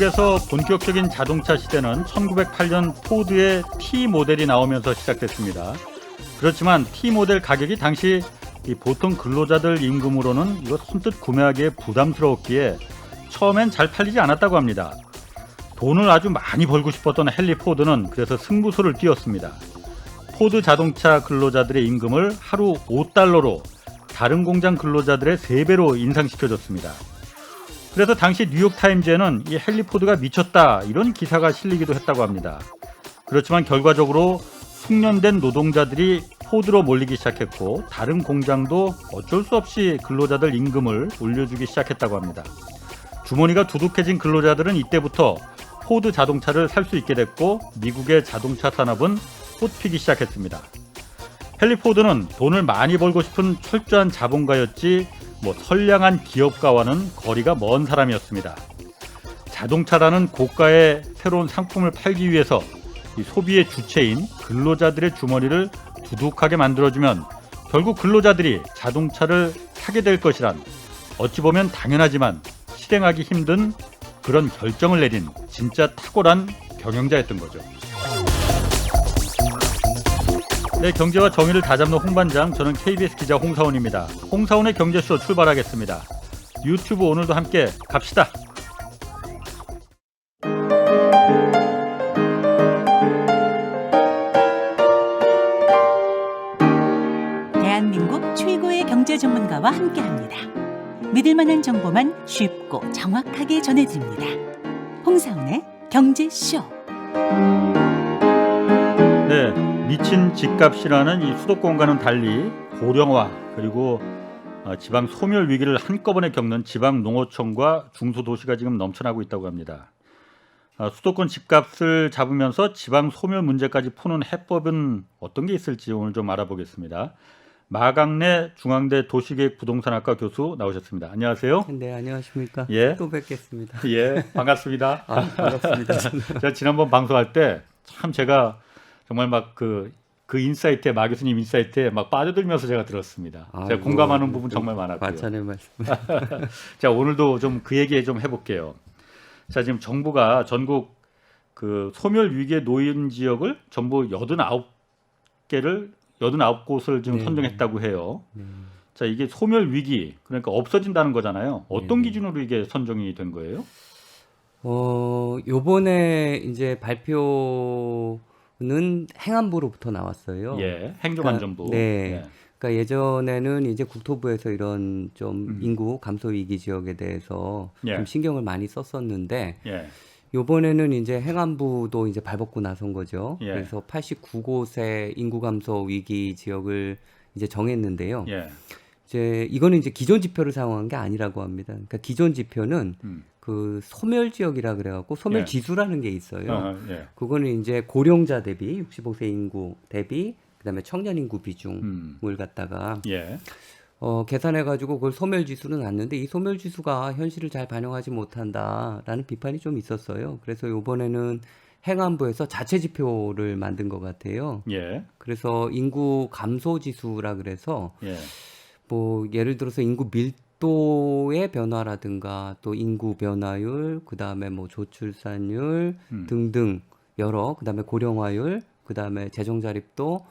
미국에서 본격적인 자동차 시대는 1908년 포드의 T 모델이 나오면서 시작됐습니다. 그렇지만 T 모델 가격이 당시 보통 근로자들 임금으로는 이거 선뜻 구매하기에 부담스러웠기에 처음엔 잘 팔리지 않았다고 합니다. 돈을 아주 많이 벌고 싶었던 헨리 포드는 그래서 승부수를 띄웠습니다. 포드 자동차 근로자들의 임금을 하루 $5로 다른 공장 근로자들의 3배로 인상시켜줬습니다. 그래서 당시 뉴욕타임즈에는 이 헨리 포드가 미쳤다 이런 기사가 실리기도 했다고 합니다. 그렇지만 결과적으로 숙련된 노동자들이 포드로 몰리기 시작했고 다른 공장도 어쩔 수 없이 근로자들 임금을 올려주기 시작했다고 합니다. 주머니가 두둑해진 근로자들은 이때부터 포드 자동차를 살 수 있게 됐고 미국의 자동차 산업은 꽃피기 시작했습니다. 헨리 포드는 돈을 많이 벌고 싶은 철저한 자본가였지 선량한 기업가와는 거리가 먼 사람이었습니다. 자동차라는 고가의 새로운 상품을 팔기 위해서 이 소비의 주체인 근로자들의 주머니를 두둑하게 만들어주면 결국 근로자들이 자동차를 사게 될 것이란 어찌 보면 당연하지만 실행하기 힘든 그런 결정을 내린 진짜 탁월한 경영자였던 거죠. 네, 경제와 정의를 다잡는 홍반장, 저는 KBS 기자 홍사원입니다. 홍사원의 경제쇼 출발하겠습니다. 유튜브 오늘도 함께 갑시다. 대한민국 최고의 경제 전문가와 함께합니다. 믿을 만한 정보만 쉽고 정확하게 전해드립니다. 홍사원의 경제쇼. 네, 미친 집값이라는 이 수도권과는 달리 고령화 그리고 지방 소멸 위기를 한꺼번에 겪는 지방 농어촌과 중소도시가 지금 넘쳐나고 있다고 합니다. 수도권 집값을 잡으면서 지방 소멸 문제까지 푸는 해법은 어떤 게 있을지 오늘 좀 알아보겠습니다. 마강래 중앙대 도시계획 부동산학과 교수 나오셨습니다. 안녕하세요. 네, 안녕하십니까. 예. 또 뵙겠습니다. 예, 반갑습니다. 반갑습니다. 제가 지난번 방송할 때 참 제가 정말 막 그 인사이트에 마 교수님 인사이트에 막 빠져들면서 제가 들었습니다. 제가 공감하는 부분 정말 많았고요. 마찬의 말씀. 자, 오늘도 좀 그 얘기 좀 해볼게요. 자, 지금 정부가 전국 그 소멸 위기에 놓인 지역을 전부 89곳을 지금 네. 선정했다고 해요. 네. 자, 이게 소멸 위기 그러니까 없어진다는 거잖아요. 어떤 네. 기준으로 이게 선정이 된 거예요? 요번에 이제 발표는 행안부로부터 나왔어요. 예, 행정안전부. 네. 예. 그러니까 예전에는 이제 국토부에서 이런 좀 인구 감소 위기 지역에 대해서 예. 좀 신경을 많이 썼었는데 예. 요번에는 이제 행안부도 이제 발벗고 나선 거죠. 예. 그래서 89곳의 인구 감소 위기 지역을 이제 정했는데요. 예. 이제 이거는 이제 기존 지표를 사용한 게 아니라고 합니다. 그러니까 기존 지표는 그 소멸 지역이라 그래갖고 소멸 예. 지수라는 게 있어요. 예. 그거는 이제 고령자 대비 65세 인구 대비 그다음에 청년 인구 비중을 갖다가 예. 계산해가지고 그걸 소멸 지수로 놨는데 이 소멸 지수가 현실을 잘 반영하지 못한다라는 비판이 좀 있었어요. 그래서 이번에는 행안부에서 자체 지표를 만든 것 같아요. 예. 그래서 인구 감소 지수라 그래서 예. 뭐 예를 들어서 인구 밀도의 변화라든가 또 인구 변화율, 그다음에 뭐 저출산율 등등 여러 그다음에 고령화율, 그다음에 재정 자립도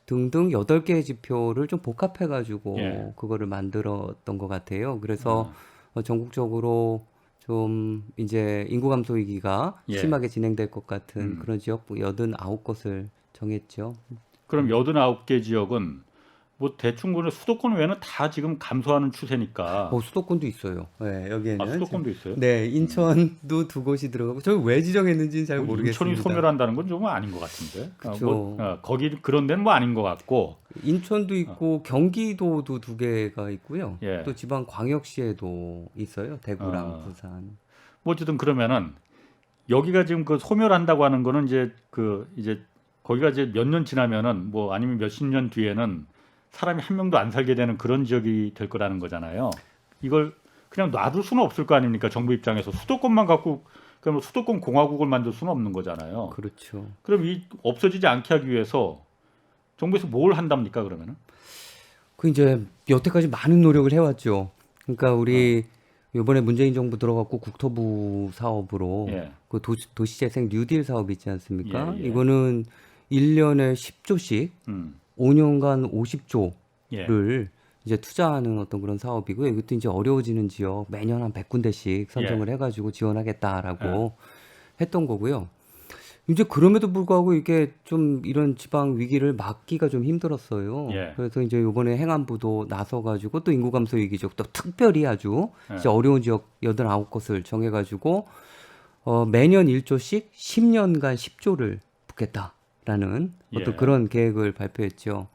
등등 8개의 지표를 좀 복합해 가지고 예. 그거를 만들었던 것 같아요. 그래서 전국적으로 좀 이제 인구 감소 위기가 예. 심하게 진행될 것 같은 그런 지역 89곳을 정했죠. 그럼 89개 지역은 뭐 대충 보면 수도권 외에는 다 지금 감소하는 추세니까. 수도권도 있어요. 네, 여기에는. 수도권도 있어요? 네, 인천도 2곳이 들어가고 저희 왜 지정했는지는 잘 모르겠습니다. 인천이 소멸한다는 건 좀 아닌 것 같은데. 그쵸. 거기 그런 데는 뭐 아닌 것 같고. 인천도 있고 경기도도 2개가 있고요. 예. 또 지방 광역시에도 있어요. 대구랑 부산. 뭐 어쨌든 그러면은 여기가 지금 그 소멸한다고 하는 거는 이제 거기가 이제 몇 년 지나면은 뭐 아니면 몇십 년 뒤에는 사람이 한 명도 안 살게 되는 그런 지역이 될 거라는 거잖아요. 이걸 그냥 놔둘 수는 없을 거 아닙니까? 정부 입장에서 수도권만 갖고 그럼 수도권 공화국을 만들 수는 없는 거잖아요. 그렇죠. 그럼 이 없어지지 않게 하기 위해서 정부에서 뭘 한답니까? 그러면은? 그 이제 여태까지 많은 노력을 해왔죠. 그러니까 우리 이번에 문재인 정부 들어갔고 국토부 사업으로 예. 그 도시재생 뉴딜 사업 있지 않습니까? 예, 예. 이거는 1년에 10조씩 음. 5년간 50조를 예. 이제 투자하는 어떤 그런 사업이고요. 이것도 이제 어려워지는 지역 매년 한 100군데씩 선정을 해가지고 지원하겠다라고 했던 거고요. 이제 그럼에도 불구하고 이게 좀 이런 지방 위기를 막기가 좀 힘들었어요. 예. 그래서 이제 이번에 행안부도 나서가지고 또 인구 감소 위기 지역 또 특별히 아주 예. 이제 어려운 지역 89곳을 정해가지고 매년 1조씩 10년간 10조를 붓겠다라는 어떤 예. 그런 계획을 발표했죠.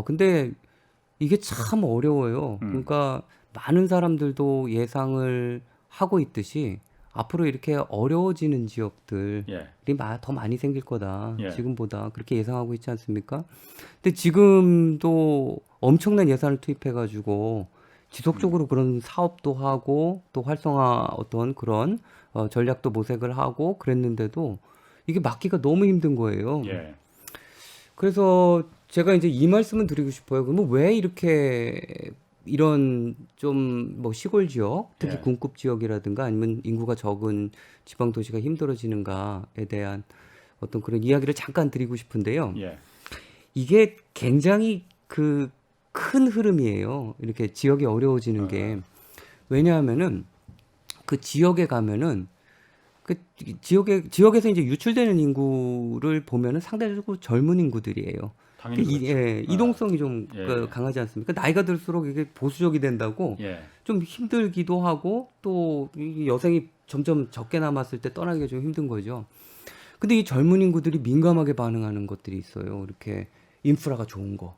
근데 이게 참 어려워요. 그러니까 많은 사람들도 예상을 하고 있듯이 앞으로 이렇게 어려워지는 지역들이 예. 더 많이 생길 거다. 예. 지금보다 그렇게 예상하고 있지 않습니까? 근데 지금도 엄청난 예산을 투입해가지고 지속적으로 그런 사업도 하고 또 활성화 어떤 그런 전략도 모색을 하고 그랬는데도 이게 막기가 너무 힘든 거예요. 예. 그래서 제가 이제 이 말씀은 드리고 싶어요. 그러면 왜 이렇게 이런 좀 뭐 시골 지역, 특히 예. 군급 지역이라든가 아니면 인구가 적은 지방 도시가 힘들어지는가에 대한 어떤 그런 이야기를 잠깐 드리고 싶은데요. 예. 이게 굉장히 그 큰 흐름이에요. 이렇게 지역이 어려워지는 게. 왜냐하면은 그 지역에 가면은 그 지역에서 이제 유출되는 인구를 보면은 상대적으로 젊은 인구들이에요. 당연히 그렇죠. 이동성이 좀 예. 강하지 않습니까? 나이가 들수록 이게 보수적이 된다고 예. 좀 힘들기도 하고 또 이 여생이 점점 적게 남았을 때 떠나기가 좀 힘든 거죠. 근데 이 젊은 인구들이 민감하게 반응하는 것들이 있어요. 이렇게 인프라가 좋은 거.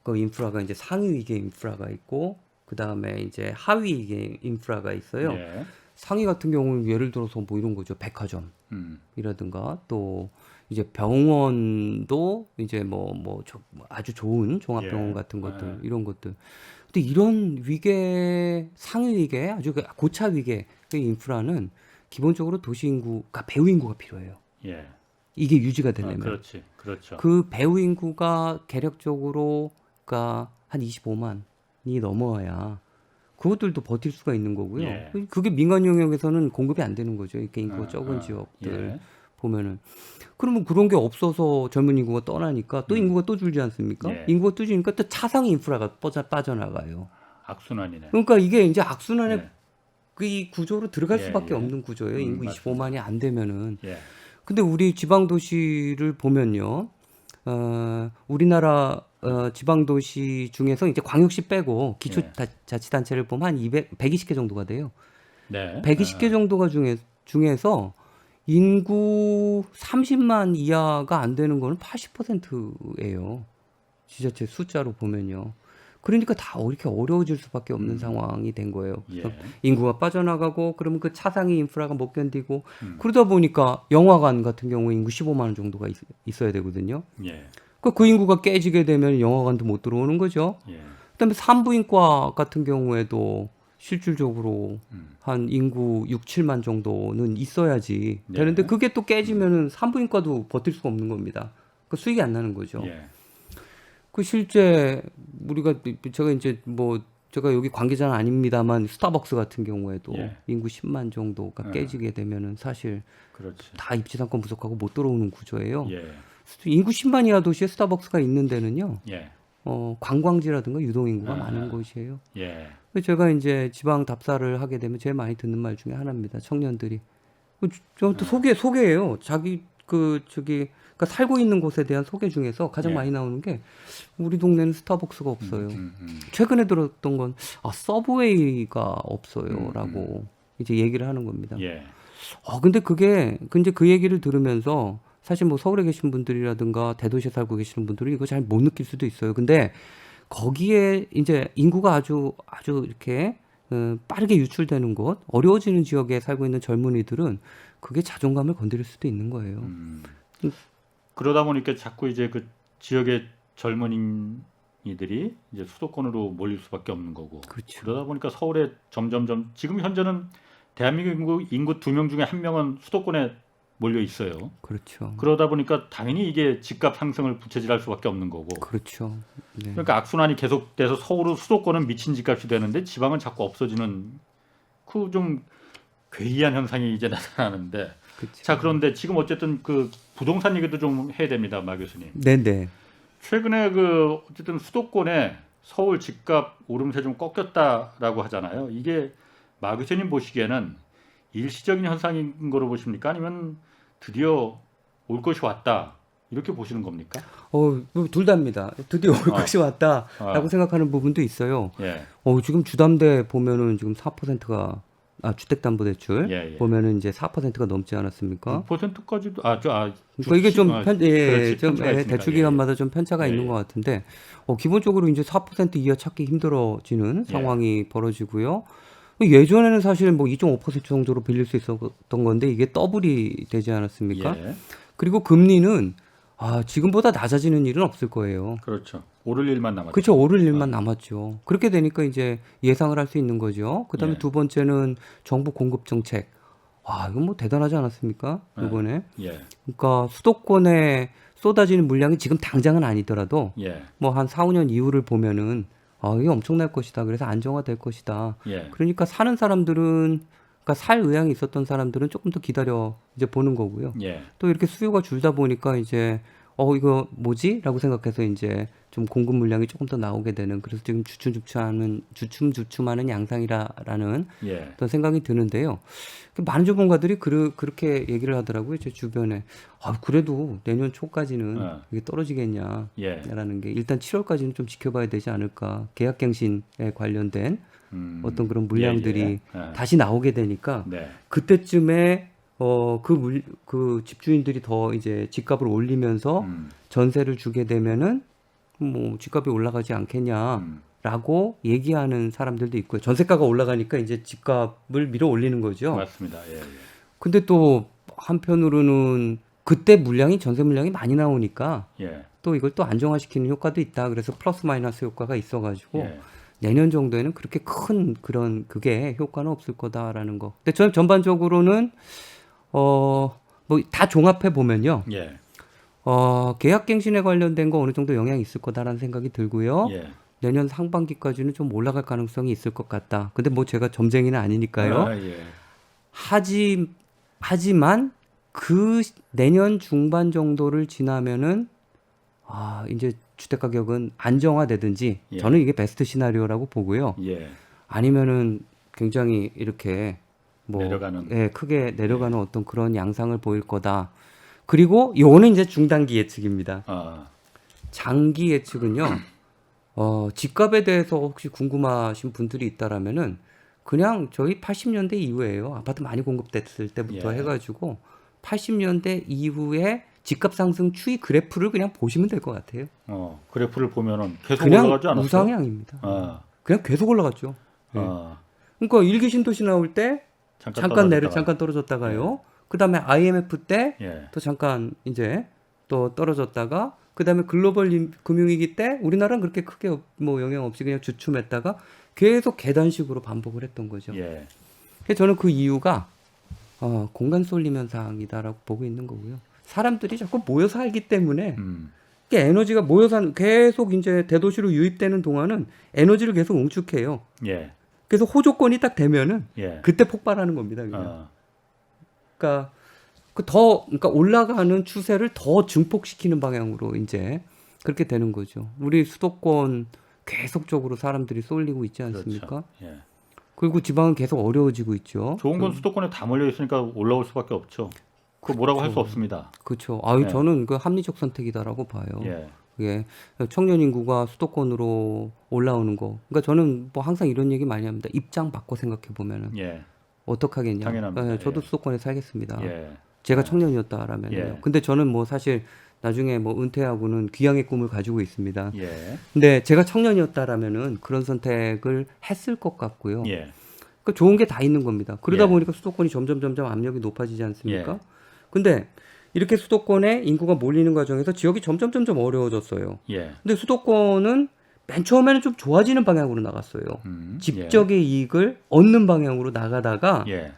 그 인프라가 이제 상위 위계 인프라가 있고 그 다음에 이제 하위 위계 인프라가 있어요. 예. 상위 같은 경우는 예를 들어서 뭐 이런 거죠. 백화점이라든가 또 이제 병원도 이제 아주 좋은 종합병원 예. 같은 것들 예. 이런 것들. 근데 이런 위계 상위 위계 아주 고차 위계 그 인프라는 기본적으로 도시 인구가 배후 인구가 필요해요. 예. 이게 유지가 되려면. 그렇지. 그렇죠. 그 배후 인구가 계력적으로 그러니까 한 25만이 넘어야 그것들도 버틸 수가 있는 거고요. 예. 그게 민간 영역에서는 공급이 안 되는 거죠. 이렇게 인구가 적은 지역들 예. 보면은. 그러면 그런 게 없어서 젊은 인구가 떠나니까 또 인구가 또 줄지 않습니까? 예. 인구가 또 줄니까 또 차상위 인프라가 빠져나가요. 악순환이네. 그러니까 이게 이제 악순환의 예. 이 구조로 들어갈 예, 수밖에 예. 없는 구조예요. 인구 맞습니다. 25만이 안 되면은. 예. 근데 우리 지방 도시를 보면요. 우리나라 지방 도시 중에서 이제 광역시 빼고 기초 예. 자치단체를 보면 한 120개 정도가 돼요. 네. 120개 정도가 중에서 인구 30만 이하가 안 되는 거는 80%예요. 지자체 숫자로 보면요. 그러니까 다 이렇게 어려워질 수밖에 없는 상황이 된 거예요. 그래서 예. 인구가 빠져나가고 그러면 그 차상위 인프라가 못 견디고 그러다 보니까 영화관 같은 경우에 인구 15만 원 정도가 있어야 되거든요. 예. 그 인구가 깨지게 되면 영화관도 못 들어오는 거죠. 예. 그다음에 산부인과 같은 경우에도 실질적으로 한 인구 6, 7만 정도는 있어야지 네. 되는데 그게 또 깨지면은 산부인과도 버틸 수가 없는 겁니다. 그 수익이 안 나는 거죠. 예. 그 실제 제가 이제 제가 여기 관계자는 아닙니다만 스타벅스 같은 경우에도 예. 인구 10만 정도가 깨지게 되면은 사실 그렇지. 다 입지상권 부족하고 못 들어오는 구조예요. 예. 인구 10만 이하 도시에 스타벅스가 있는 데는요. 예. 관광지라든가 유동인구가 많은 곳이에요. 예. 그래서 제가 이제 지방 답사를 하게 되면 제일 많이 듣는 말 중에 하나입니다. 청년들이. 저한테 소개예요. 그러니까 살고 있는 곳에 대한 소개 중에서 가장 예. 많이 나오는 게 우리 동네는 스타벅스가 없어요. 최근에 들었던 건 서브웨이가 없어요라고 이제 얘기를 하는 겁니다. 예. 근데 그 얘기를 들으면서 사실 서울에 계신 분들이라든가 대도시에 살고 계시는 분들은 이거 잘 못 느낄 수도 있어요. 근데 거기에 이제 인구가 아주 이렇게 빠르게 유출되는 곳, 어려워지는 지역에 살고 있는 젊은이들은 그게 자존감을 건드릴 수도 있는 거예요. 그러다 보니까 자꾸 이제 그 지역의 젊은이들이 이제 수도권으로 몰릴 수밖에 없는 거고. 그렇죠. 그러다 보니까 서울에 점점점 지금 현재는 대한민국 인구 2명 중에 1명은 수도권에 몰려 있어요. 그렇죠. 그러다 보니까 당연히 이게 집값 상승을 부채질할 수밖에 없는 거고. 그렇죠. 네. 그러니까 악순환이 계속돼서 서울은 수도권은 미친 집값이 되는데 지방은 자꾸 없어지는 자꾸 좀 괴이한 현상이 이제 나타나는데 그쵸. 자 그런데 지금 어쨌든 그 부동산 얘기도 좀 해야 됩니다, 마 교수님. 네네. 최근에 그 어쨌든 수도권에 서울 집값 오름세 좀 꺾였다라고 하잖아요. 이게 마 교수님 보시기에는 일시적인 현상인 거로 보십니까? 아니면 드디어 올 것이 왔다 이렇게 보시는 겁니까? 둘 다입니다. 드디어 올 어. 것이 왔다라고 어. 생각하는 부분도 있어요. 예, 지금 주담대 보면은 지금 4%가 주택담보대출 예, 예. 보면은 이제 4%가 넘지 않았습니까? 6%까지도 그러니까 이게 좀 편차가 있으니까. 대출 기간마다 좀 편차가 예, 있는 예. 것 같은데 기본적으로 이제 4% 이하 찾기 힘들어지는 예. 상황이 벌어지고요. 예전에는 사실 뭐 2.5% 정도로 빌릴 수 있었던 건데 이게 더블이 되지 않았습니까? 예, 그리고 금리는 지금보다 낮아지는 일은 없을 거예요. 그렇죠. 오를 일만 남았죠. 그렇죠. 오를 일만 남았죠. 그렇게 되니까 이제 예상을 할 수 있는 거죠. 그다음에 예. 두 번째는 정부 공급 정책. 이건 뭐 대단하지 않았습니까? 예. 이번에. 예, 그러니까 수도권에 쏟아지는 물량이 지금 당장은 아니더라도 예, 뭐 한 4, 5년 이후를 보면은 이게 엄청날 것이다. 그래서 안정화될 것이다. 예, 그러니까 사는 사람들은 그러니까 살 의향이 있었던 사람들은 조금 더 기다려 이제 보는 거고요. 예, 또 이렇게 수요가 줄다 보니까 이제 이거 뭐지? 라고 생각해서 이제 좀 공급 물량이 조금 더 나오게 되는 그래서 지금 주춤주춤하는 양상이라는 예, 어떤 생각이 드는데요. 많은 전문가들이 그렇게 얘기를 하더라고요. 제 주변에. 그래도 내년 초까지는 이게 떨어지겠냐라는 예. 게 일단 7월까지는 좀 지켜봐야 되지 않을까. 계약갱신에 관련된 어떤 그런 물량들이 예, 예. 다시 나오게 되니까 네, 그때쯤에 그 집주인들이 더 이제 집값을 올리면서 전세를 주게 되면은 뭐 집값이 올라가지 않겠냐라고 얘기하는 사람들도 있고요. 전세가가 올라가니까 이제 집값을 밀어 올리는 거죠. 맞습니다. 예, 예. 근데 또 한편으로는 그때 전세 물량이 많이 나오니까 예, 또 이걸 또 안정화시키는 효과도 있다. 그래서 플러스 마이너스 효과가 있어가지고 예. 내년 정도에는 그렇게 큰 그게 효과는 없을 거다라는 거. 근데 저는 전반적으로는 뭐 다 종합해 보면요. 예, 계약갱신에 관련된 거 어느 정도 영향이 있을 거다라는 생각이 들고요. 예. 내년 상반기까지는 좀 올라갈 가능성이 있을 것 같다. 근데 뭐 제가 점쟁이는 아니니까요. 예. 하지만 그 내년 중반 정도를 지나면은 이제 주택 가격은 안정화되든지 예. 저는 이게 베스트 시나리오라고 보고요. 예. 아니면은 굉장히 이렇게 뭐 내려가는. 크게 내려가는 어떤 그런 양상을 보일 거다. 그리고 요거는 이제 중단기 예측입니다. 장기 예측은요. 집값에 대해서 혹시 궁금하신 분들이 있다라면은 그냥 저희 80년대 이후에요. 아파트 많이 공급됐을 때부터 예. 해가지고 80년대 이후에 집값 상승 추이 그래프를 그냥 보시면 될 것 같아요. 그래프를 보면은 계속 그냥 올라가지 않았어요? 우상향입니다. 그냥 계속 올라갔죠. 네. 아, 그러니까 일기 신도시 나올 때 잠깐 떨어졌다가요. 그다음에 IMF 때 또 예. 잠깐 이제 또 떨어졌다가 그다음에 글로벌 금융위기 때 우리나라는 그렇게 크게 뭐 영향 없이 그냥 주춤했다가 계속 계단식으로 반복을 했던 거죠. 예. 그래서 저는 그 이유가 공간 쏠림 현상이다라고 보고 있는 거고요. 사람들이 자꾸 모여 살기 때문에 에너지가 계속 이제 대도시로 유입되는 동안은 에너지를 계속 응축해요. 예. 그래서 호조건이 딱 되면은 예. 그때 폭발하는 겁니다. 그냥. 그러니까 올라가는 추세를 더 증폭시키는 방향으로 이제 그렇게 되는 거죠. 우리 수도권 계속적으로 사람들이 쏠리고 있지 않습니까? 그렇죠. 예. 그리고 지방은 계속 어려워지고 있죠. 좋은 건 수도권에 다 몰려 있으니까 올라올 수밖에 없죠. 그 뭐라고 할 수 없습니다. 그렇죠. 예. 저는 그 합리적 선택이다라고 봐요. 예. 예, 청년 인구가 수도권으로 올라오는 거. 그러니까 저는 뭐 항상 이런 얘기 많이 합니다. 입장 바꿔 생각해 보면은 예. 어떡하겠냐. 당연합니다. 저도 예. 수도권에 살겠습니다. 예. 제가 청년이었다라면요. 예. 근데 저는 뭐 사실 나중에 뭐 은퇴하고는 귀향의 꿈을 가지고 있습니다. 예. 근데 제가 청년이었다라면은 그런 선택을 했을 것 같고요. 예. 그 좋은 게 다 있는 겁니다. 그러다 예. 보니까 수도권이 점점 압력이 높아지지 않습니까? 예. 근데 이렇게 수도권에 인구가 몰리는 과정에서 지역이 점점 어려워졌어요. 예. 근데 수도권은 맨 처음에는 좀 좋아지는 방향으로 나갔어요. 집적의 이익을 얻는 방향으로 나가다가 예.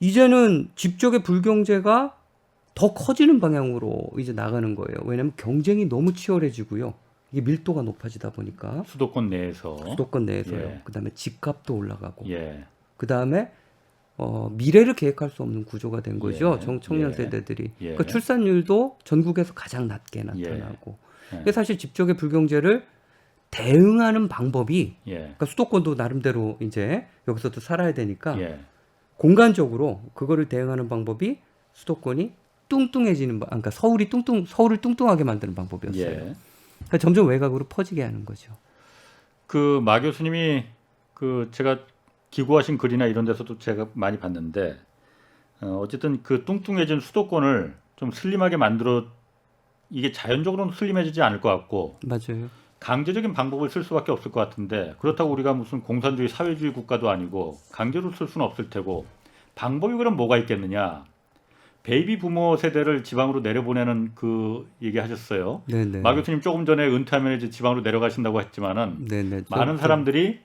이제는 집적의 불경제가 더 커지는 방향으로 이제 나가는 거예요. 왜냐하면 경쟁이 너무 치열해지고요. 이게 밀도가 높아지다 보니까 수도권 내에서. 수도권 내에서요. 예. 그다음에 집값도 올라가고 예. 그다음에 미래를 계획할 수 없는 구조가 된 거죠. 예, 청년 예, 세대들이. 예. 그러니까 출산율도 전국에서 가장 낮게 나타나고. 예. 근데 사실 집적의 불경제를 대응하는 방법이 예. 그러니까 수도권도 나름대로 이제 여기서도 살아야 되니까 예. 공간적으로 그거를 대응하는 방법이 수도권이 뚱뚱해지는 그러니까 서울을 뚱뚱하게 만드는 방법이었어요. 예. 그러니까 점점 외곽으로 퍼지게 하는 거죠. 그 마 교수님이 그 제가 기고하신 글이나 이런 데서도 제가 많이 봤는데 어쨌든 그 뚱뚱해진 수도권을 좀 슬림하게 만들어 이게 자연적으로는 슬림해지지 않을 것 같고 맞아요. 강제적인 방법을 쓸 수밖에 없을 것 같은데 그렇다고 우리가 무슨 공산주의 사회주의 국가도 아니고 강제로 쓸 수는 없을 테고 방법이 그럼 뭐가 있겠느냐. 베이비 부모 세대를 지방으로 내려보내는 그 얘기하셨어요. 네네. 마 교수님 조금 전에 은퇴하면 이제 지방으로 내려가신다고 했지만은 네네. 많은 사람들이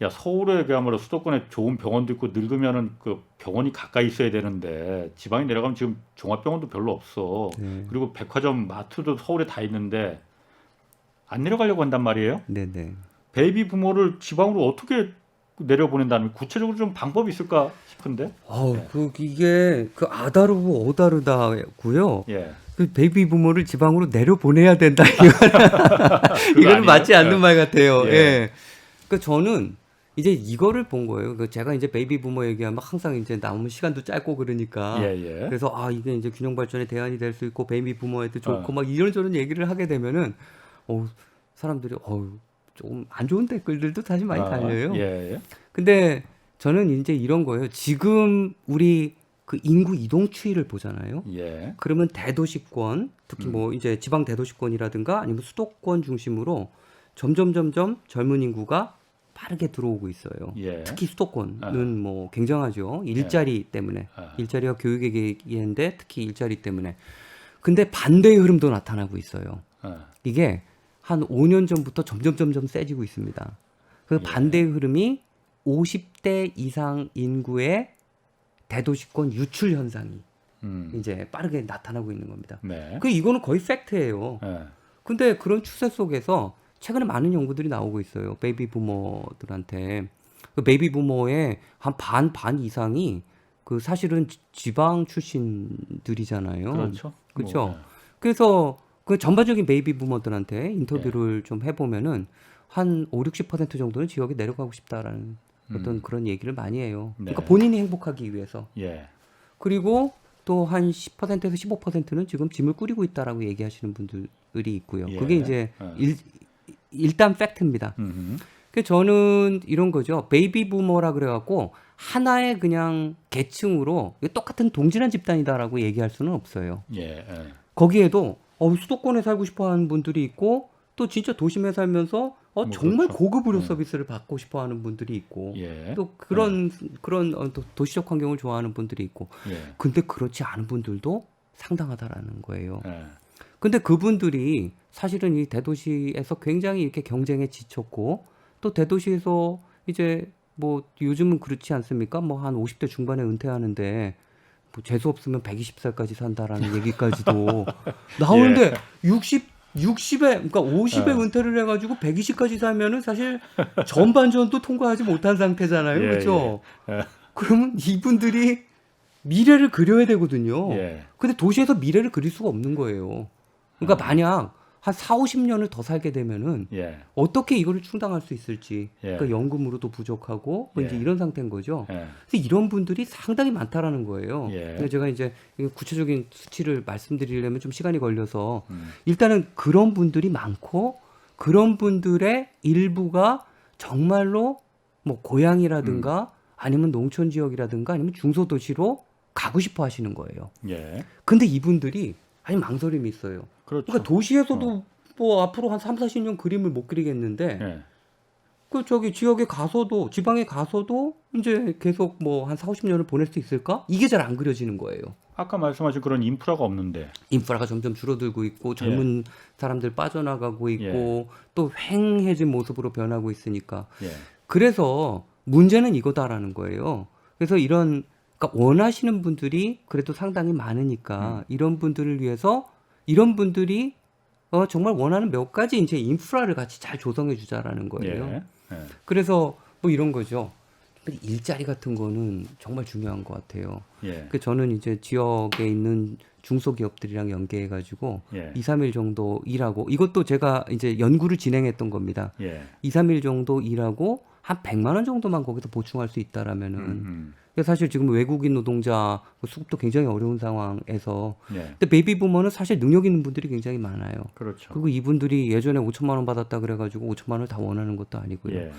야 서울에 그야말로 수도권에 좋은 병원도 있고 늙으면은 그 병원이 가까이 있어야 되는데 지방에 내려가면 지금 종합병원도 별로 없어. 네. 그리고 백화점 마트도 서울에 다 있는데 안 내려가려고 한단 말이에요. 네네. 베이비 부모를 지방으로 어떻게 내려보낸다는 구체적으로 좀 방법이 있을까 싶은데. 이게 그 아다르고 어다르다고요. 예. 그 베이비 부모를 지방으로 내려보내야 된다. 이거는 아니에요? 맞지 않는 말 같아요. 예. 예. 그 저는 이제 이거를 본 거예요. 그 제가 이제 베이비 부모 얘기하면 항상 이제 남은 시간도 짧고 그러니까. 예. 그래서 이게 이제 균형 발전의 대안이 될 수 있고 베이비 부모에도 좋고 막 이런저런 얘기를 하게 되면은 사람들이 좀 안 좋은 댓글들도 사실 많이 달려요. 예. 근데 저는 이제 이런 거예요. 지금 우리 그 인구 이동 추이를 보잖아요. 예. 그러면 대도시권, 특히 뭐 이제 지방 대도시권이라든가 아니면 수도권 중심으로 점점 젊은 인구가 빠르게 들어오고 있어요. 예. 특히 수도권은 뭐 굉장하죠. 일자리 때문에. 일자리와 교육의 기회인데 특히 일자리 때문에. 근데 반대의 흐름도 나타나고 있어요. 이게 한 5년 전부터 점점 세지고 있습니다. 그 반대의 흐름이 50대 이상 인구의 대도시권 유출 현상이 이제 빠르게 나타나고 있는 겁니다. 네. 이거는 거의 팩트예요. 근데 그런 추세 속에서 최근에 많은 연구들이 나오고 있어요. 베이비 부모들한테. 그 베이비 부모의 한 반 이상이 그 사실은 지방 출신들이잖아요. 그렇죠. 그렇죠. 뭐, 그래서 그 전반적인 베이비 부모들한테 인터뷰를 좀 해보면은 한 50-60% 정도는 지역에 내려가고 싶다라는 어떤 그런 얘기를 많이 해요. 네. 그러니까 본인이 행복하기 위해서. 예. 그리고 또 한 10%에서 15%는 지금 짐을 꾸리고 있다라고 얘기하시는 분들이 있고요. 예. 그게 이제 일단 팩트입니다. 음흠. 그 저는 이런 거죠. 베이비 부모라 그래갖고 하나의 그냥 계층으로 똑같은 동질한 집단이다라고 얘기할 수는 없어요. 예. 거기에도 수도권에 살고 싶어하는 분들이 있고 또 진짜 도심에 살면서 정말 그렇죠. 고급 의료 서비스를 받고 싶어하는 분들이 있고 예. 또 그런 도시적 환경을 좋아하는 분들이 있고 예. 근데 그렇지 않은 분들도 상당하다라는 거예요. 예. 근데 그분들이 사실은 이 대도시에서 굉장히 이렇게 경쟁에 지쳤고 또 대도시에서 이제 뭐 요즘은 그렇지 않습니까? 뭐 한 50대 중반에 은퇴하는데 뭐 재수 없으면 120살까지 산다라는 얘기까지도 나오는데 60에 그러니까 50에 은퇴를 해가지고 120까지 살면은 사실 전반전도 통과하지 못한 상태잖아요, 그렇죠? 그러면 이분들이 미래를 그려야 되거든요. 근데 도시에서 미래를 그릴 수가 없는 거예요. 그러니까 만약 한 40-50년을 더 살게 되면은 어떻게 이거를 충당할 수 있을지. 그러니까 연금으로도 부족하고 뭐 이제 이런 상태인 거죠. 그래서 이런 분들이 상당히 많다라는 거예요. 근데 제가 이제 구체적인 수치를 말씀드리려면 좀 시간이 걸려서 일단은 그런 분들이 많고 그런 분들의 일부가 정말로 뭐 고향이라든가 아니면 농촌 지역이라든가 아니면 중소도시로 가고 싶어 하시는 거예요. 근데 이분들이 망설임이 있어요. 그렇죠. 그러니까 도시에서도 뭐 앞으로 한 30-40년 그림을 못 그리겠는데 그 저기 지역에 가서도 지방에 가서도 이제 계속 뭐 한 40-50년을 보낼 수 있을까? 이게 잘 안 그려지는 거예요. 아까 말씀하신 그런 인프라가 없는데. 인프라가 점점 줄어들고 있고 젊은 사람들 빠져나가고 있고 또 휑해진 모습으로 변하고 있으니까. 그래서 문제는 이거다라는 거예요. 그래서 그러니까 원하시는 분들이 그래도 상당히 많으니까 이런 분들을 위해서 이런 분들이 정말 원하는 몇 가지 이제 인프라를 같이 잘 조성해 주자라는 거예요. 그래서 뭐 이런 거죠. 특별히 일자리 같은 거는 정말 중요한 것 같아요. 예. 그 저는 이제 지역에 있는 중소기업들이랑 연계해가지고 예. 2, 3일 정도 일하고 이것도 제가 이제 연구를 진행했던 겁니다. 예. 2, 3일 정도 일하고 한 100만 원 정도만 거기서 보충할 수 있다라면은 사실 지금 외국인 노동자 수급도 굉장히 어려운 상황에서 예. 근데 베이비부머는 사실 능력 있는 분들이 굉장히 많아요. 그렇죠. 그리고 이분들이 예전에 5천만 원 받았다 그래가지고 5천만 원을 다 원하는 것도 아니고요. 예.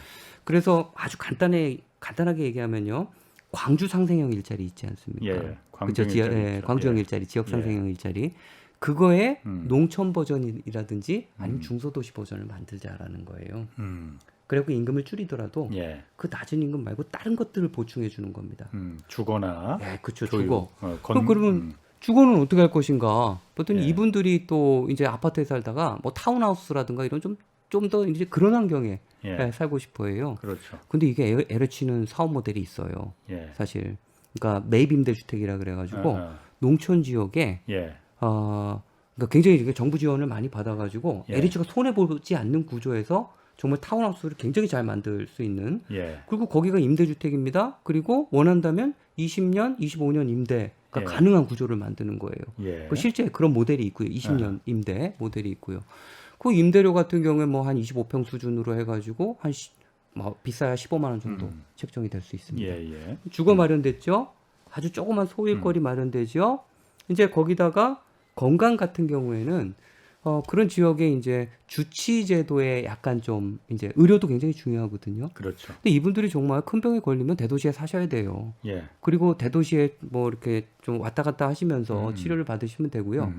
그래서 아주 간단하게 얘기하면요. 광주 상생형 일자리 있지 않습니까? 예. 그죠? 일자리 광주형 예. 일자리, 지역 예. 상생형 일자리. 그거에 음. 농촌 버전이라든지 아니면 음. 중소도시 버전을 만들자라는 거예요. 음. 그리고 임금을 줄이더라도 예. 그 낮은 임금 말고 다른 것들을 보충해 주는 겁니다. 주거나 네, 그렇죠. 교육, 주거. 건, 그러면 주거는 어떻게 할 것인가? 보더니 예. 이분들이 또 이제 아파트에 살다가 뭐 타운하우스라든가 이런 좀 더 이제 그런 환경에 예. 살고 싶어해요. 그렇죠. 근데 이게 애를 치는 사업 모델이 있어요. 예. 사실. 그러니까 매입 임대주택이라 그래가지고 어. 농촌 지역에 예. 그러니까 굉장히 이게 정부 지원을 많이 받아가지고 예. LH가 손해 보지 않는 구조에서 정말 타운하우스를 굉장히 잘 만들 수 있는. 예. 그리고 거기가 임대주택입니다. 그리고 원한다면 20년, 25년 임대가 예. 가능한 구조를 만드는 거예요. 예. 그 실제 그런 모델이 있고요. 20년 임대 모델이 있고요. 그 임대료 같은 경우에 뭐 한 25평 수준으로 해가지고 뭐 비싸야 15만 원 정도 책정이 될 수 있습니다. 예. 예. 주거 마련됐죠. 아주 조그만 소일거리 마련되죠. 이제 거기다가 건강 같은 경우에는 그런 지역에 이제 주치 제도에 약간 좀 이제 의료도 굉장히 중요하거든요. 그렇죠. 근데 이분들이 정말 큰 병에 걸리면 대도시에 사셔야 돼요. 예. 그리고 대도시에 뭐 이렇게 좀 왔다 갔다 하시면서 치료를 받으시면 되고요.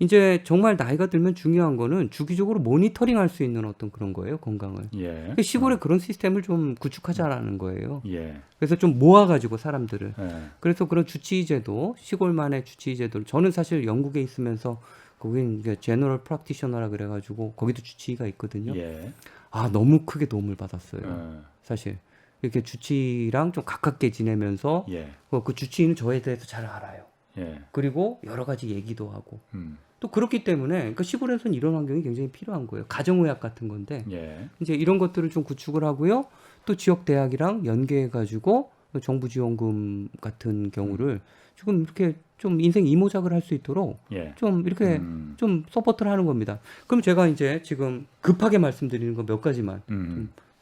이제 정말 나이가 들면 중요한 거는 주기적으로 모니터링 할 수 있는 어떤 그런 거예요, 건강을. 예. 그러니까 시골에 그런 시스템을 좀 구축하자라는 거예요. 예. 그래서 좀 모아가지고 사람들을. 예. 그래서 그런 주치의제도, 시골만의 주치의제도를 저는 사실 영국에 있으면서 거긴 제너럴 프랙티셔너라 그래가지고 거기도 주치의가 있거든요. 예. 아, 너무 크게 도움을 받았어요. 어. 사실 이렇게 주치의랑 좀 가깝게 지내면서 예. 그 주치의는 저에 대해서 잘 알아요. 예. 그리고 여러 가지 얘기도 하고 음. 또 그렇기 때문에 그러니까 시골에서는 이런 환경이 굉장히 필요한 거예요. 가정의학 같은 건데 예. 이제 이런 것들을 좀 구축을 하고요. 또 지역 대학이랑 연계해 가지고 정부 지원금 같은 경우를 지금 이렇게 좀 인생 이모작을 할 수 있도록 예. 좀 이렇게 좀 서포트를 하는 겁니다. 그럼 제가 이제 지금 급하게 말씀드리는 거 몇 가지만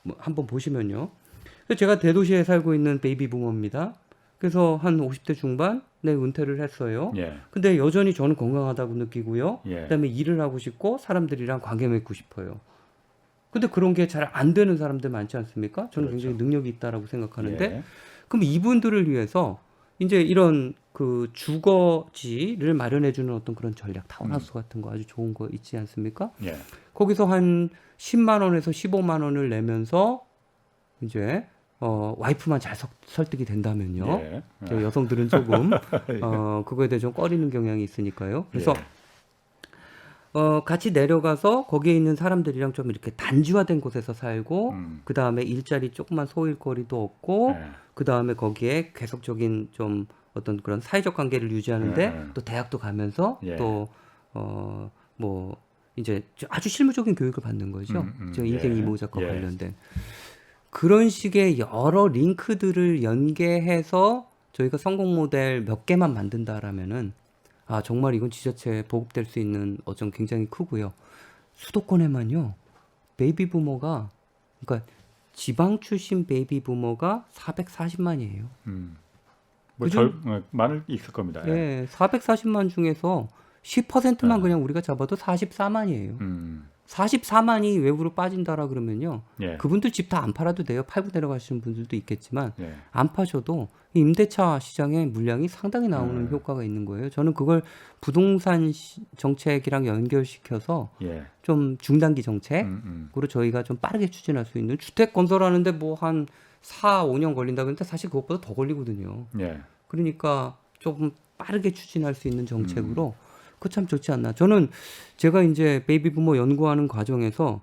뭐 한번 보시면요. 그래서 제가 대도시에 살고 있는 베이비 부모입니다. 그래서 한 50대 중반 은퇴를 했어요. 예. 근데 여전히 저는 건강하다고 느끼고요. 예. 그다음에 일을 하고 싶고 사람들이랑 관계 맺고 싶어요. 근데 그런 게 잘 안 되는 사람들 많지 않습니까? 저는 그렇죠. 굉장히 능력이 있다라고 생각하는데 예. 그럼 이분들을 위해서 이제 이런 그 주거지를 마련해 주는 어떤 그런 전략 타운하우스 같은 거 아주 좋은 거 있지 않습니까? 예. 거기서 한 10만 원에서 15만 원을 내면서 이제 와이프만 잘 설득이 된다면요. 예. 저 여성들은 조금 그거에 대해 좀 꺼리는 경향이 있으니까요. 그래서 같이 내려가서 거기에 있는 사람들이랑 좀 이렇게 단지화된 곳에서 살고 그 다음에 일자리 조그만 소일거리도 없고 예. 그 다음에 거기에 계속적인 좀 어떤 그런 사회적 관계를 유지하는데 예. 또 대학도 가면서 예. 또 뭐 이제 아주 실무적인 교육을 받는 거죠. 저 인생 예. 이모작과 예. 관련된 그런 식의 여러 링크들을 연계해서 저희가 성공 모델 몇 개만 만든다라면은 정말 이건 지자체에 보급될 수 있는 어쩜 굉장히 크고요. 수도권에만요. 베이비 부모가 그러니까 지방 출신 베이비 부모가 440만이에요. 많을 있을 겁니다. 예, 440만 중에서 10%만 그냥 우리가 잡아도 44만이에요. 44만이 외부로 빠진다라 그러면요. 예. 그분들 집 다 안 팔아도 돼요. 팔고 내려가시는 분들도 있겠지만 예. 안 파셔도 이 임대차 시장의 물량이 상당히 나오는 효과가 있는 거예요. 저는 그걸 부동산 정책이랑 연결시켜서 예. 좀 중단기 정책으로 저희가 좀 빠르게 추진할 수 있는 주택 건설하는데 뭐 한 4, 5년 걸린다 그런데 사실 그것보다 더 걸리거든요. 예. 그러니까 조금 빠르게 추진할 수 있는 정책으로 그거 참 좋지 않나. 저는 제가 이제 베이비 부모 연구하는 과정에서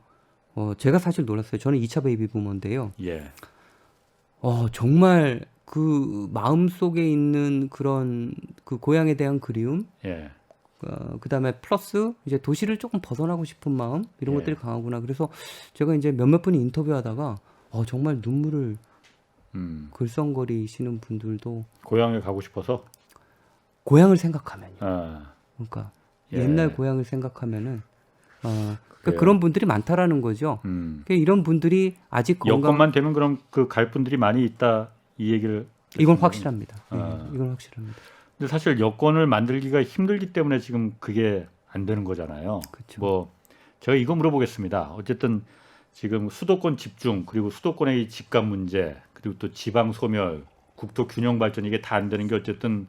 제가 사실 놀랐어요. 저는 2차 베이비 부모인데요. 예. 정말 그 마음 속에 있는 그런 그 고향에 대한 그리움, 예. 그다음에 플러스 이제 도시를 조금 벗어나고 싶은 마음 이런 예. 것들이 강하구나. 그래서 제가 이제 몇몇 분이 인터뷰하다가 정말 눈물을 글썽거리시는 분들도 고향에 가고 싶어서. 고향을 생각하면요. 아, 그러니까 예. 옛날 고향을 생각하면은 그러니까 그래요. 그런 분들이 많다라는 거죠. 그러니까 이런 분들이 아직 건강 여건만 되면 그럼 그 갈 분들이 많이 있다 이 얘기를. 이건 했습니다. 확실합니다. 아. 예, 이건 확실합니다. 근데 사실 여건을 만들기가 힘들기 때문에 지금 그게 안 되는 거잖아요. 그렇죠. 뭐 제가 이거 물어보겠습니다. 어쨌든 지금 수도권 집중 그리고 수도권의 이 집값 문제 그리고 또 지방 소멸, 국토 균형 발전 이게 다 안 되는 게 어쨌든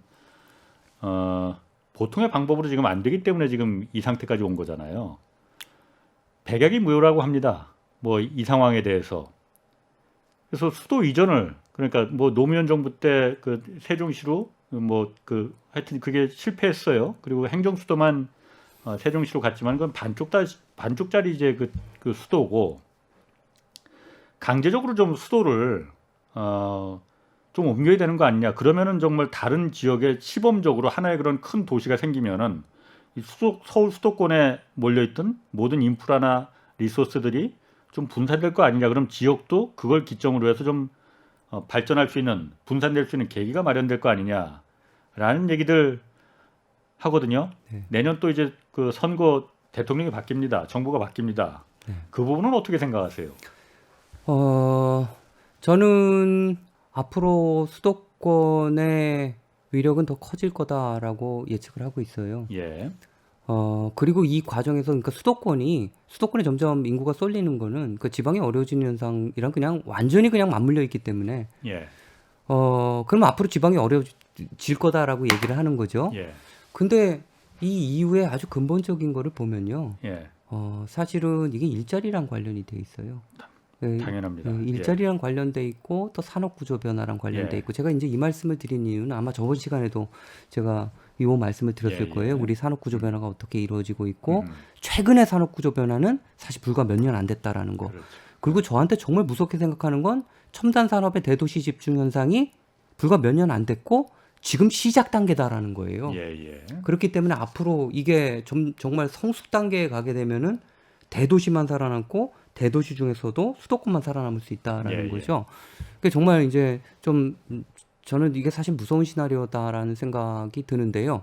보통의 방법으로 지금 안 되기 때문에 지금 이 상태까지 온 거잖아요. 백약이 무효라고 합니다. 뭐 이 상황에 대해서. 그래서 수도 이전을 그러니까 뭐 노무현 정부 때 그 세종시로 뭐 그 하여튼 그게 실패했어요. 그리고 행정수도만 세종시로 갔지만 그건 반쪽짜리 이제 그 수도고 강제적으로 좀 수도를 좀 옮겨야 되는 거 아니냐. 그러면은 정말 다른 지역에 시범적으로 하나의 그런 큰 도시가 생기면은 이 서울 수도권에 몰려있던 모든 인프라나 리소스들이 좀 분산될 거 아니냐. 그럼 지역도 그걸 기점으로 해서 좀 발전할 수 있는 분산될 수 있는 계기가 마련될 거 아니냐라는 얘기들 하거든요. 네. 내년 또 이제 그 선거 대통령이 바뀝니다. 정부가 바뀝니다. 네. 그 부분은 어떻게 생각하세요? 저는 앞으로 수도권의 위력은 더 커질 거다라고 예측을 하고 있어요. 예, 그리고 이 과정에서 그러니까 수도권에 점점 인구가 쏠리는 거는 그 지방이 어려워지는 현상이랑 그냥 완전히 그냥 맞물려 있기 때문에 예, 그럼 앞으로 지방이 어려워질 거다라고 얘기를 하는 거죠. 예, 근데 이 이후에 아주 근본적인 거를 보면요. 예. 사실은 이게 일자리랑 관련이 돼 있어요. 예, 당연합니다. 일자리랑 관련돼 있고 또 산업 구조 변화랑 관련돼 예. 있고 제가 이제 이 말씀을 드린 이유는 아마 저번 시간에도 제가 이 말씀을 드렸을 예, 거예요. 예. 우리 산업 구조 변화가 어떻게 이루어지고 있고 음, 최근의 산업 구조 변화는 사실 불과 몇 년 안 됐다라는 거. 그렇죠. 그리고 저한테 정말 무섭게 생각하는 건 첨단 산업의 대도시 집중 현상이 불과 몇 년 안 됐고 지금 시작 단계다라는 거예요. 예, 예. 그렇기 때문에 앞으로 이게 정말 성숙 단계에 가게 되면은 대도시만 살아남고 대도시 중에서도 수도권만 살아남을 수 있다라는 예, 예. 거죠. 그게 정말 이제 좀 저는 이게 사실 무서운 시나리오다라는 생각이 드는데요.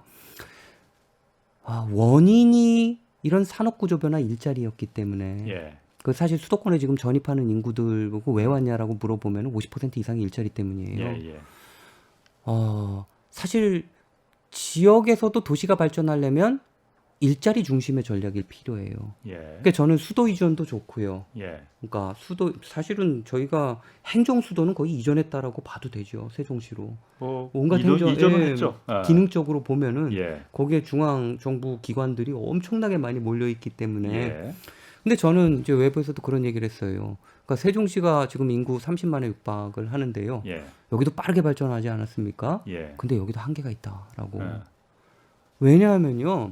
원인이 이런 산업 구조 변화 일자리였기 때문에 예. 그 사실 수도권에 지금 전입하는 인구들 보고 왜 왔냐라고 물어보면 50% 이상이 일자리 때문이에요. 예, 예. 사실 지역에서도 도시가 발전하려면 일자리 중심의 전략이 필요해요. 예. 그러니까 저는 수도 이전도 좋고요. 예. 그러니까 사실은 저희가 행정 수도는 거의 이전했다라고 봐도 되죠. 세종시로. 뭐 온갖 이전은 예, 했죠. 아. 기능적으로 보면은 예. 거기에 중앙 정부 기관들이 엄청나게 많이 몰려 있기 때문에. 예. 근데 저는 이제 외부에서도 그런 얘기를 했어요. 그러니까 세종시가 지금 인구 30만에 육박을 하는데요. 예. 여기도 빠르게 발전하지 않았습니까? 예. 근데 여기도 한계가 있다라고. 예. 왜냐하면요.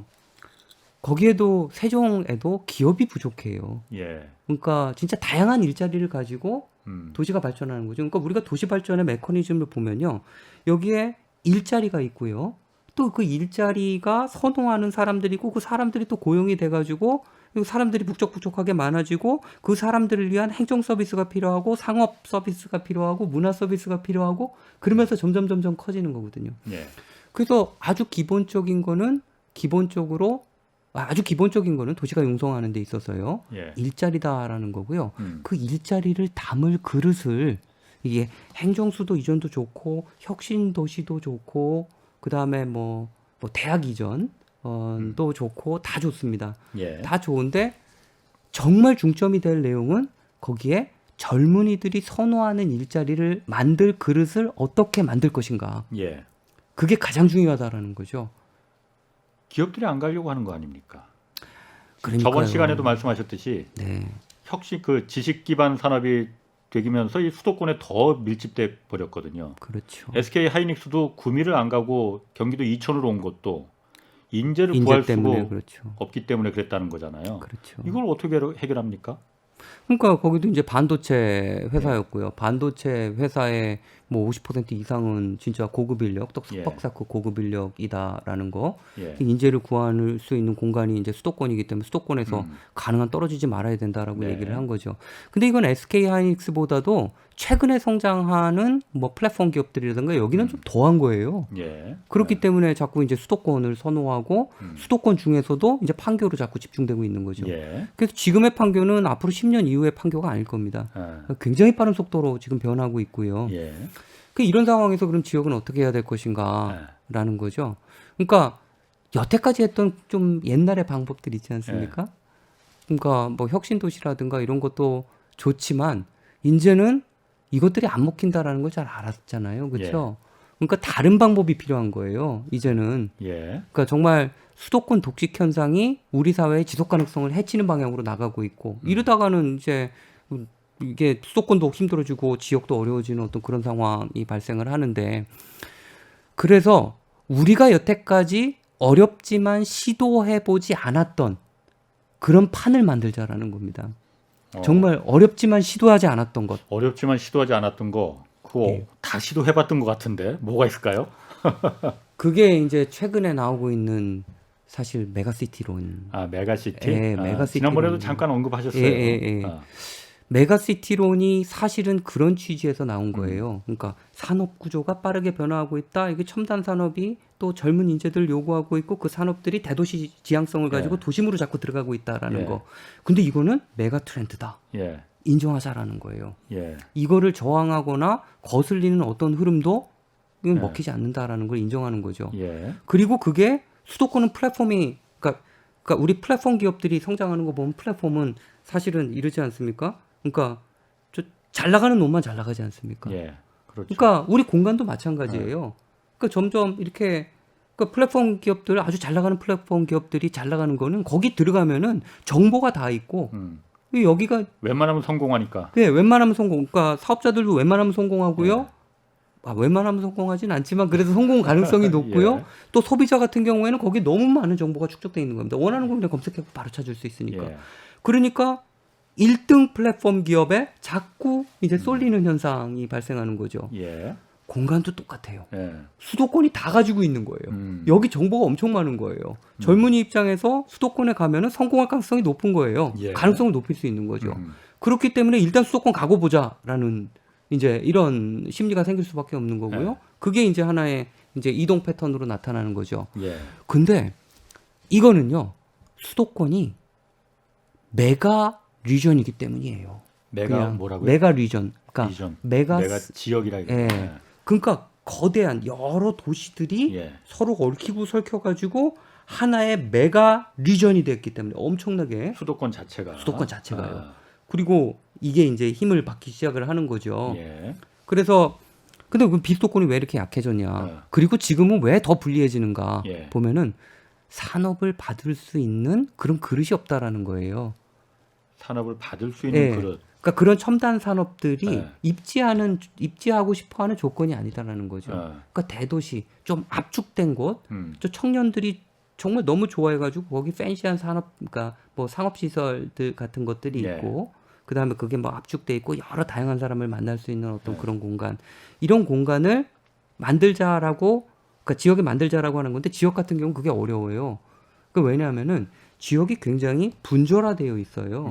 거기에도 세종에도 기업이 부족해요. 예. 그러니까 진짜 다양한 일자리를 가지고 도시가 발전하는 거죠. 그러니까 우리가 도시 발전의 메커니즘을 보면요. 여기에 일자리가 있고요. 또 그 일자리가 선호하는 사람들이고 그 사람들이 또 고용이 돼가지고 사람들이 북적북적하게 많아지고 그 사람들을 위한 행정 서비스가 필요하고 상업 서비스가 필요하고 문화 서비스가 필요하고 그러면서 점점 커지는 거거든요. 예. 그래서 아주 기본적인 거는 도시가 융성하는 데 있어서요. 예. 일자리다라는 거고요. 음. 그 일자리를 담을 그릇을 이게 행정수도 이전도 좋고 혁신도시도 좋고 그다음에 뭐 대학 이전도 좋고 다 좋습니다. 예. 다 좋은데 정말 중점이 될 내용은 거기에 젊은이들이 선호하는 일자리를 만들 그릇을 어떻게 만들 것인가. 예. 그게 가장 중요하다라는 거죠. 기업들이 안 가려고 하는 거 아닙니까? 그러니까요. 저번 시간에도 말씀하셨듯이 네. 그 지식 기반 산업이 되면서 이 수도권에 더 밀집돼 버렸거든요. 그렇죠. SK 하이닉스도 구미를 안 가고 경기도 이천으로 온 것도 인재를 인재 구할 때문에 수가 그렇죠. 없기 때문에 그랬다는 거잖아요. 그렇죠. 이걸 어떻게 해결합니까? 그러니까 거기도 이제 반도체 회사였고요. 반도체 회사의 뭐 50% 이상은 진짜 고급 인력, 또 예. 석박사급 고급 인력이다라는 거. 예. 인재를 구할 수 있는 공간이 이제 수도권이기 때문에 수도권에서 가능한 떨어지지 말아야 된다라고 네. 얘기를 한 거죠. 근데 이건 SK 하이닉스보다도 최근에 성장하는 뭐 플랫폼 기업들이라든가 여기는 좀 더한 거예요. 예. 그렇기 때문에 자꾸 이제 수도권을 선호하고 수도권 중에서도 이제 판교로 자꾸 집중되고 있는 거죠. 예. 그래서 지금의 판교는 앞으로 10년 이후의 판교가 아닐 겁니다. 굉장히 빠른 속도로 지금 변하고 있고요. 예. 그 이런 상황에서 그럼 지역은 어떻게 해야 될 것인가라는 거죠. 그러니까 여태까지 했던 좀 옛날의 방법들 있지 않습니까? 그러니까 뭐 혁신도시라든가 이런 것도 좋지만 이제는 이것들이 안 먹힌다라는 걸 잘 알았잖아요. 그렇죠? 그러니까 다른 방법이 필요한 거예요. 이제는. 예. 그러니까 정말 수도권 독식 현상이 우리 사회의 지속 가능성을 해치는 방향으로 나가고 있고 이러다가는 이제 이게 수도권도 힘들어지고 지역도 어려워지는 어떤 그런 상황이 발생을 하는데 그래서 우리가 여태까지 어렵지만 시도해보지 않았던 그런 판을 만들자라는 겁니다. 정말 어렵지만 시도하지 않았던 것. 어렵지만 시도하지 않았던 거 그거 다 시도해봤던 것 같은데 뭐가 있을까요? 그게 이제 최근에 나오고 있는 사실 메가시티론. 아 메가시티. 예, 메가시티. 지난번에도 잠깐 언급하셨어요. 예. 메가시티론이 사실은 그런 취지에서 나온 거예요. 그러니까 산업 구조가 빠르게 변화하고 있다. 이게 첨단 산업이 또 젊은 인재들 요구하고 있고 그 산업들이 대도시 지향성을 가지고 도심으로 자꾸 들어가고 있다라는 거. 근데 이거는 메가 트렌드다. 예. 인정하자라는 거예요. 예. 이거를 저항하거나 거슬리는 어떤 흐름도 이건 먹히지 않는다라는 걸 인정하는 거죠. 예. 그리고 그게 수도권은 플랫폼이 그러니까 우리 플랫폼 기업들이 성장하는 거 보면 플랫폼은 사실은 이러지 않습니까? 그러니까 잘 나가는 놈만 잘 나가지 않습니까? 예. 그렇죠. 그러니까 우리 공간도 마찬가지예요. 그러니까 점점 이렇게 그러니까 플랫폼 기업들 아주 잘 나가는 플랫폼 기업들이 잘 나가는 거는 거기 들어가면은 정보가 다 있고 여기가 웬만하면 성공하니까. 네, 웬만하면 성공. 그러니까 사업자들도 웬만하면 성공하고요. 웬만하면 성공하진 않지만 그래도 성공 가능성이 높고요. 또 소비자 같은 경우에는 거기 너무 많은 정보가 축적되어 있는 겁니다. 원하는 거 그냥 검색해서 바로 찾을 수 있으니까. 그러니까 1등 플랫폼 기업에 자꾸 이제 쏠리는 현상이 발생하는 거죠. 공간도 똑같아요. 수도권이 다 가지고 있는 거예요. 여기 정보가 엄청 많은 거예요. 젊은이 입장에서 수도권에 가면은 성공할 가능성이 높은 거예요. 가능성을 높일 수 있는 거죠. 그렇기 때문에 일단 수도권 가고 보자라는 이제 이런 심리가 생길 수밖에 없는 거고요. 그게 이제 하나의 이제 이동 패턴으로 나타나는 거죠. 근데 이거는요. 수도권이 메가 리전이기 때문이에요. 메가 뭐라고요? 메가 리전. 그러니까 리전. 메가 지역이라 예. 그러니까 거대한 여러 도시들이 서로 얽히고 설켜가지고 하나의 메가 리전이 됐기 때문에 엄청나게 수도권 자체가요. 그리고 이게 이제 힘을 받기 시작을 하는 거죠. 그래서 근데 그 비수도권이 왜 이렇게 약해졌냐? 그리고 지금은 왜 더 불리해지는가? 보면은 산업을 받을 수 있는 그런 그릇이 없다라는 거예요. 산업을 받을 수 있는 그릇. 그러니까 그런 첨단 산업들이 입지하고 싶어하는 조건이 아니다라는 거죠. 그러니까 대도시 좀 압축된 곳, 저 청년들이 정말 너무 좋아해가지고 거기 팬시한 산업, 그러니까 뭐 상업시설들 같은 것들이 있고, 그 다음에 그게 뭐 압축돼 있고 여러 다양한 사람을 만날 수 있는 어떤 그런 공간, 이런 공간을 만들자라고, 그러니까 지역에 만들자라고 하는 건데 지역 같은 경우는 그게 어려워요. 그 왜냐하면은 지역이 굉장히 분절화되어 있어요.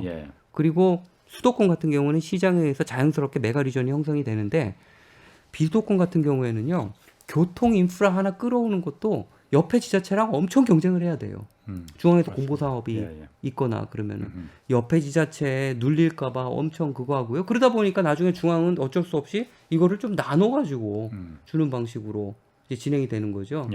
그리고 수도권 같은 경우는 시장에 의해서 자연스럽게 메가리전이 형성이 되는데 비수도권 같은 경우에는요. 교통 인프라 하나 끌어오는 것도 옆에 지자체랑 엄청 경쟁을 해야 돼요. 중앙에서 공보 사업이 있거나 그러면은 옆에 지자체에 눌릴까봐 엄청 그거 하고요. 그러다 보니까 나중에 중앙은 어쩔 수 없이 이거를 좀 나눠가지고 주는 방식으로 이제 진행이 되는 거죠.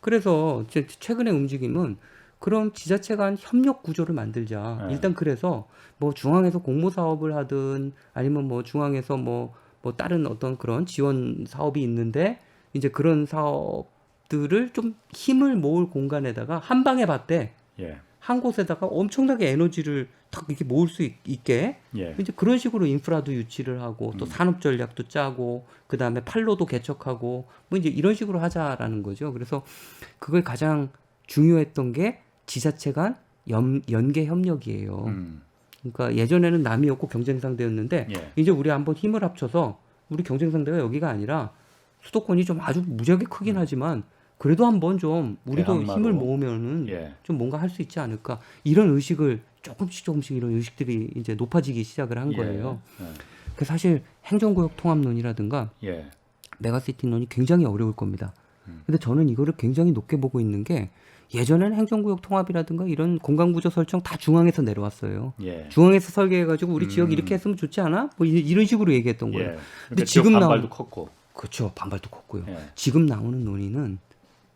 그래서 최근의 움직임은 그럼 지자체 간 협력 구조를 만들자. 일단 그래서 뭐 중앙에서 공모 사업을 하든 아니면 뭐 중앙에서 뭐 다른 어떤 그런 지원 사업이 있는데 이제 그런 사업들을 좀 힘을 모을 공간에다가 한 방에 봤대. 한 곳에다가 엄청나게 에너지를 딱 이렇게 모을 수 있게 이제 그런 식으로 인프라도 유치를 하고 또 산업 전략도 짜고 그 다음에 판로도 개척하고 뭐 이제 이런 식으로 하자라는 거죠. 그래서 그걸 가장 중요했던 게 지자체 간 연계 협력이에요. 그러니까 예전에는 남이었고 경쟁 상대였는데 예. 이제 우리 한번 힘을 합쳐서 우리 경쟁 상대가 여기가 아니라 수도권이 좀 아주 무지하게 크긴 하지만 그래도 한번 좀 우리도 대항마로. 힘을 모으면은 예. 좀 뭔가 할 수 있지 않을까 이런 의식을 조금씩 이런 의식들이 이제 높아지기 시작을 한 거예요. 예. 그 사실 행정구역 통합론이라든가 예. 메가시티론이 굉장히 어려울 겁니다. 근데 저는 이거를 굉장히 높게 보고 있는 게 예전에는 행정구역 통합이라든가 이런 공간구조 설정 다 중앙에서 내려왔어요. 예. 중앙에서 설계해가지고 우리 지역 이렇게 했으면 좋지 않아? 뭐 이런 식으로 얘기했던 거예요. 예. 근데 지금 지금 반발도 컸고. 그렇죠. 반발도 컸고요. 예. 지금 나오는 논의는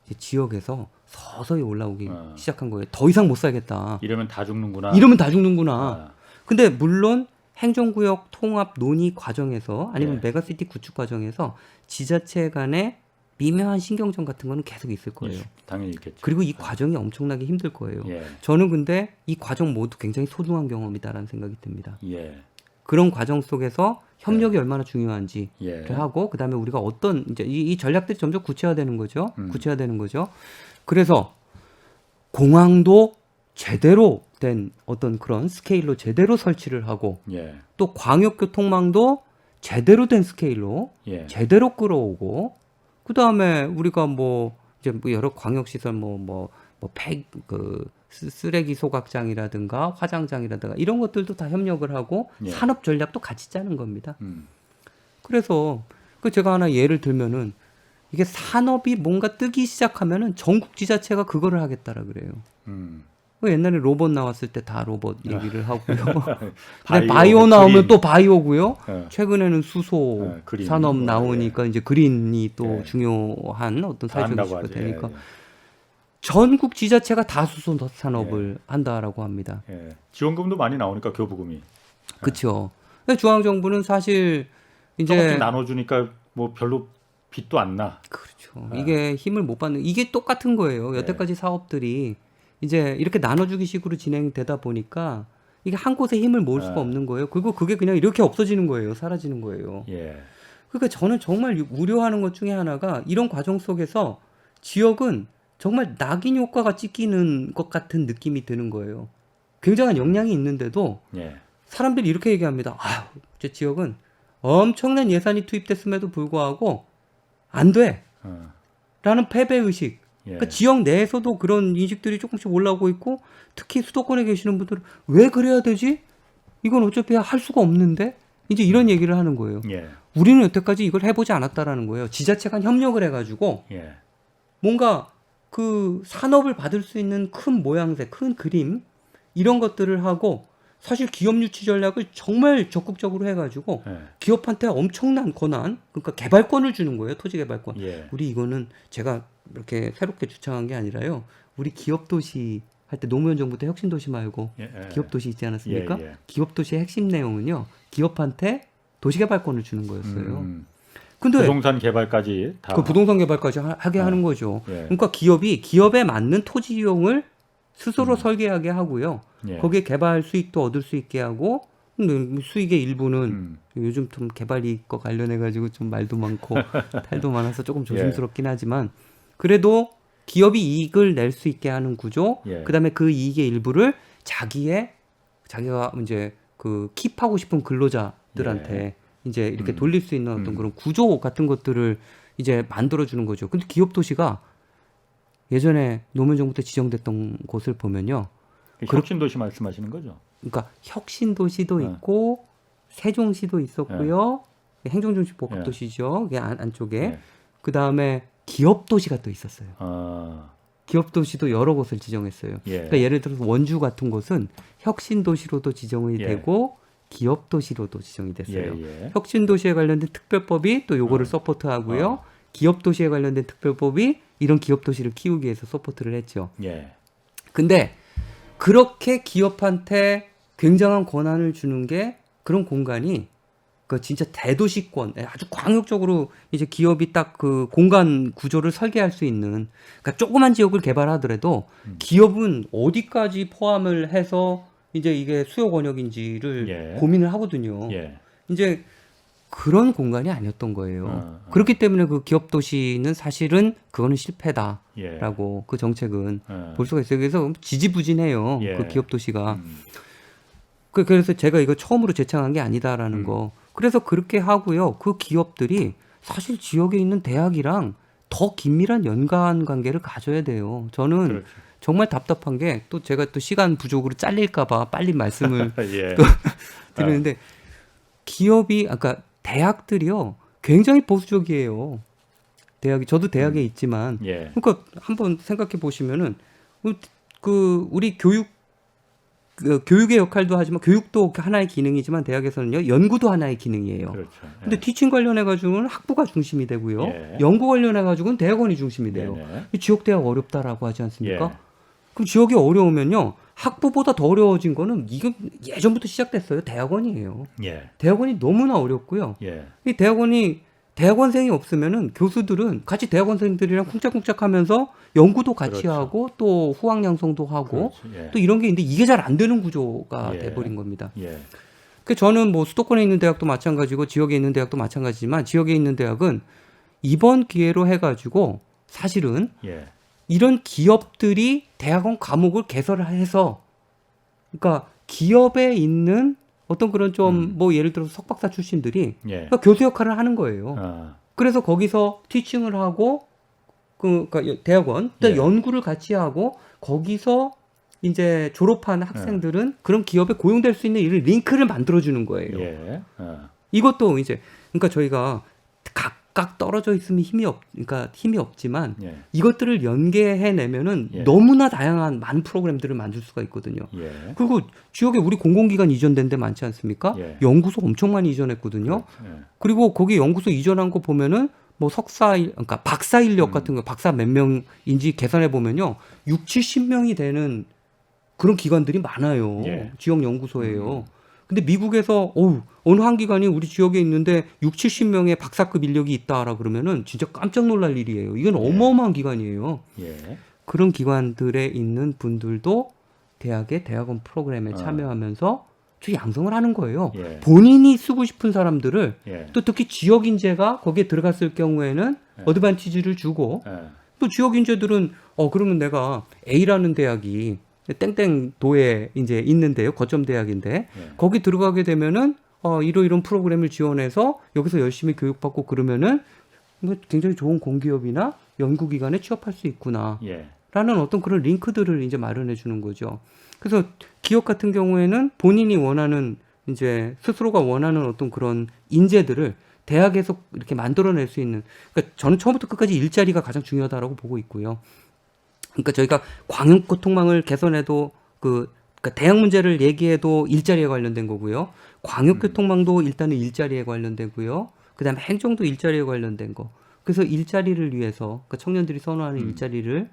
이제 지역에서 서서히 올라오기 어. 시작한 거예요. 더 이상 못 살겠다. 이러면 다 죽는구나. 이러면 다 죽는구나. 아. 근데 물론 행정구역 통합 논의 과정에서 아니면 예. 메가시티 구축 과정에서 지자체 간의 미묘한 신경전 같은 거는 계속 있을 거예요. 당연히 있겠죠. 그리고 이 과정이 엄청나게 힘들 거예요. 예. 저는 근데 이 과정 모두 굉장히 소중한 경험이다라는 생각이 듭니다. 예. 그런 과정 속에서 협력이 얼마나 중요한지를 예. 하고 그다음에 우리가 어떤 이제 이 전략들이 점점 구체화되는 거죠. 음. 구체화되는 거죠. 그래서 공항도 제대로 된 어떤 그런 스케일로 제대로 설치를 하고 예. 또 광역교통망도 제대로 된 스케일로 예. 제대로 끌어오고 그다음에 우리가 뭐 이제 뭐 여러 광역시설 그 쓰레기 소각장이라든가 화장장이라든가 이런 것들도 다 협력을 하고 예. 산업 전략도 같이 짜는 겁니다. 음. 그래서 그 제가 하나 예를 들면은 이게 산업이 뭔가 뜨기 시작하면은 전국 지자체가 그거를 하겠다라 그래요. 그 옛날에 로봇 나왔을 때 다 로봇 얘기를 하고요. 근데 바이오 나오면 그린. 또 바이오고요. 예. 최근에는 수소 그린. 산업 뭐, 나오니까 이제 그린이 또 예. 중요한 어떤 다 한다고 사회적 이슈가 하지. 되니까 예. 전국 지자체가 다 수소 산업을 한다라고 합니다. 예. 지원금도 많이 나오니까 교부금이 그렇죠. 중앙 정부는 사실 이제 조금씩 나눠주니까 뭐 별로 빚도 안 나. 그렇죠. 이게 힘을 못 받는 이게 똑같은 거예요. 여태까지 사업들이 이제 이렇게 나눠주기 식으로 진행되다 보니까 이게 한 곳에 힘을 모을 수가 없는 거예요. 그리고 그게 그냥 이렇게 없어지는 거예요. 사라지는 거예요. 예. 그러니까 저는 정말 우려하는 것 중에 하나가 이런 과정 속에서 지역은 정말 낙인 효과가 찍히는 것 같은 느낌이 드는 거예요. 굉장한 역량이 있는데도 예. 사람들이 이렇게 얘기합니다. 아유, 제 지역은 엄청난 예산이 투입됐음에도 불구하고 안 돼. 어. 라는 패배의식. 예. 그러니까 지역 내에서도 그런 인식들이 조금씩 올라오고 있고 특히 수도권에 계시는 분들은 왜 그래야 되지? 이건 어차피 할 수가 없는데? 이제 이런 얘기를 하는 거예요. 예. 우리는 여태까지 이걸 해보지 않았다라는 거예요. 지자체 간 협력을 해가지고 예. 뭔가 그 산업을 받을 수 있는 큰 모양새, 큰 그림 이런 것들을 하고 사실 기업 유치 전략을 정말 적극적으로 해가지고 예. 기업한테 엄청난 권한, 그러니까 개발권을 주는 거예요. 토지 개발권. 예. 우리 이거는 제가 이렇게 새롭게 주창한 게 아니라요. 우리 기업 도시 할 때 노무현 정부 때 혁신 도시 말고 예. 예. 기업 도시 있지 않았습니까? 예, 예. 기업 도시의 핵심 내용은요. 기업한테 도시 개발권을 주는 거였어요. 근데 부동산 개발까지 다. 그 부동산 개발까지 하게 하는 거죠. 예. 그러니까 기업이 기업에 맞는 토지 이용을 스스로 설계하게 하고요. 예. 거기에 개발 수익도 얻을 수 있게 하고 근데 수익의 일부는 요즘 좀 개발 이익과 관련해 가지고 좀 말도 많고 탈도 많아서 조금 조심스럽긴 하지만 그래도 기업이 이익을 낼 수 있게 하는 구조. 예. 그다음에 그 이익의 일부를 자기가 이제 그 킵하고 싶은 근로자들한테 이제 이렇게 돌릴 수 있는 어떤 그런 구조 같은 것들을 이제 만들어 주는 거죠. 근데 기업 도시가 예전에 노무현 정부 때 지정됐던 곳을 보면요. 혁신도시 말씀하시는 거죠? 그러니까 혁신도시도 있고 세종시도 있었고요. 행정중심 복합도시죠. 그게 안쪽에. 예. 그다음에 기업도시가 또 있었어요. 아. 기업도시도 여러 곳을 지정했어요. 예. 그러니까 예를 들어서 원주 같은 곳은 혁신도시로도 지정이 예. 되고 기업도시로도 지정이 됐어요. 예. 혁신도시에 관련된 특별법이 또 요거를 서포트하고요. 기업도시에 관련된 특별법이 이런 기업도시를 키우기 위해서 서포트를 했죠. 예. 근데 그렇게 기업한테 굉장한 권한을 주는 게 그런 공간이 그 진짜 대도시권 아주 광역적으로 이제 기업이 딱 그 공간 구조를 설계할 수 있는 그러니까 조그만 지역을 개발하더라도 기업은 어디까지 포함을 해서 이제 이게 수요 권역인지를 예. 고민을 하거든요. 예. 이제 그런 공간이 아니었던 거예요. 그렇기 때문에 그 기업 도시는 사실은 그거는 실패다라고 예. 그 정책은 볼 수가 있어요. 그래서 지지부진해요. 예. 그 기업 도시가. 그래서 제가 이거 처음으로 제창한 게 아니다라는 거. 그래서 그렇게 하고요. 그 기업들이 사실 지역에 있는 대학이랑 더 긴밀한 연관 관계를 가져야 돼요. 저는 그렇죠. 정말 답답한 게 또 제가 또 시간 부족으로 잘릴까봐 빨리 말씀을 예. 또 드리는데 기업이 아까 대학들이요 굉장히 보수적이에요. 대학이 저도 대학에 있지만 예. 그러니까 한번 생각해 보시면은 그 우리 교육의 역할도 하지만 교육도 하나의 기능이지만 대학에서는요 연구도 하나의 기능이에요. 그렇죠. 근데 예. 티칭 관련해 가지고는 학부가 중심이 되고요. 예. 연구 관련해 가지고는 대학원이 중심이 돼요. 네네. 이 지역 대학 어렵다라고 하지 않습니까? 예. 그럼 지역이 어려우면요 학부보다 더 어려워진 거는 이건 예전부터 시작됐어요. 대학원이에요. 예. 대학원이 너무나 어렵고요. 예. 이 대학원생이 없으면은 교수들은 같이 대학원생들이랑 쿵짝쿵짝하면서 연구도 같이 그렇죠. 하고 또 후학양성도 하고 그렇죠. 예. 또 이런 게 있는데 이게 잘 안 되는 구조가 예. 돼버린 겁니다. 예. 그 저는 뭐 수도권에 있는 대학도 마찬가지고 지역에 있는 대학도 마찬가지지만 지역에 있는 대학은 이번 기회로 해가지고 사실은 예. 이런 기업들이 대학원 과목을 개설을 해서 그러니까 기업에 있는 어떤 그런 좀 뭐 예를 들어서 석박사 출신들이 예. 그러니까 교수 역할을 하는 거예요. 아. 그래서 거기서 티칭을 하고 그러니까 대학원 또 예. 연구를 같이 하고 거기서 이제 졸업한 학생들은 그런 기업에 고용될 수 있는 이런 링크를 만들어주는 거예요. 예. 이것도 이제 그러니까 저희가 각각 떨어져 있으면 그러니까 힘이 없지만 예. 이것들을 연계해내면은 예. 너무나 다양한 많은 프로그램들을 만들 수가 있거든요. 예. 그리고 지역에 우리 공공기관 이전된 데 많지 않습니까? 예. 연구소 엄청 많이 이전했거든요. 예. 그리고 거기 연구소 이전한 거 보면은 뭐 그러니까 박사 인력 같은 거 박사 몇 명인지 계산해 보면요. 6, 70명이 되는 그런 기관들이 많아요. 예. 지역 연구소예요. 근데 미국에서 어느 한 기관이 우리 지역에 있는데 6, 70명의 박사급 인력이 있다라 그러면은 진짜 깜짝 놀랄 일이에요. 이건 어마어마한 기관이에요. 예. 그런 기관들에 있는 분들도 대학의 대학원 프로그램에 참여하면서 저 양성을 하는 거예요. 예. 본인이 쓰고 싶은 사람들을 예. 또 특히 지역 인재가 거기에 들어갔을 경우에는 어드밴티지를 주고 예. 또 지역 인재들은 그러면 내가 A라는 대학이 땡땡 도에 이제 있는데요. 거점 대학인데 예. 거기 들어가게 되면은 이런 프로그램을 지원해서 여기서 열심히 교육받고 그러면은 뭐 굉장히 좋은 공기업이나 연구기관에 취업할 수 있구나. 예. 라는 어떤 그런 링크들을 이제 마련해 주는 거죠. 그래서 기업 같은 경우에는 본인이 원하는 이제 스스로가 원하는 어떤 그런 인재들을 대학에서 이렇게 만들어낼 수 있는 그러니까 저는 처음부터 끝까지 일자리가 가장 중요하다라고 보고 있고요. 그러니까 저희가 광역교통망을 개선해도 그러니까 대학 문제를 얘기해도 일자리에 관련된 거고요. 광역교통망도 일단은 일자리에 관련되고요. 그다음에 행정도 일자리에 관련된 거. 그래서 일자리를 위해서 그러니까 청년들이 선호하는 일자리를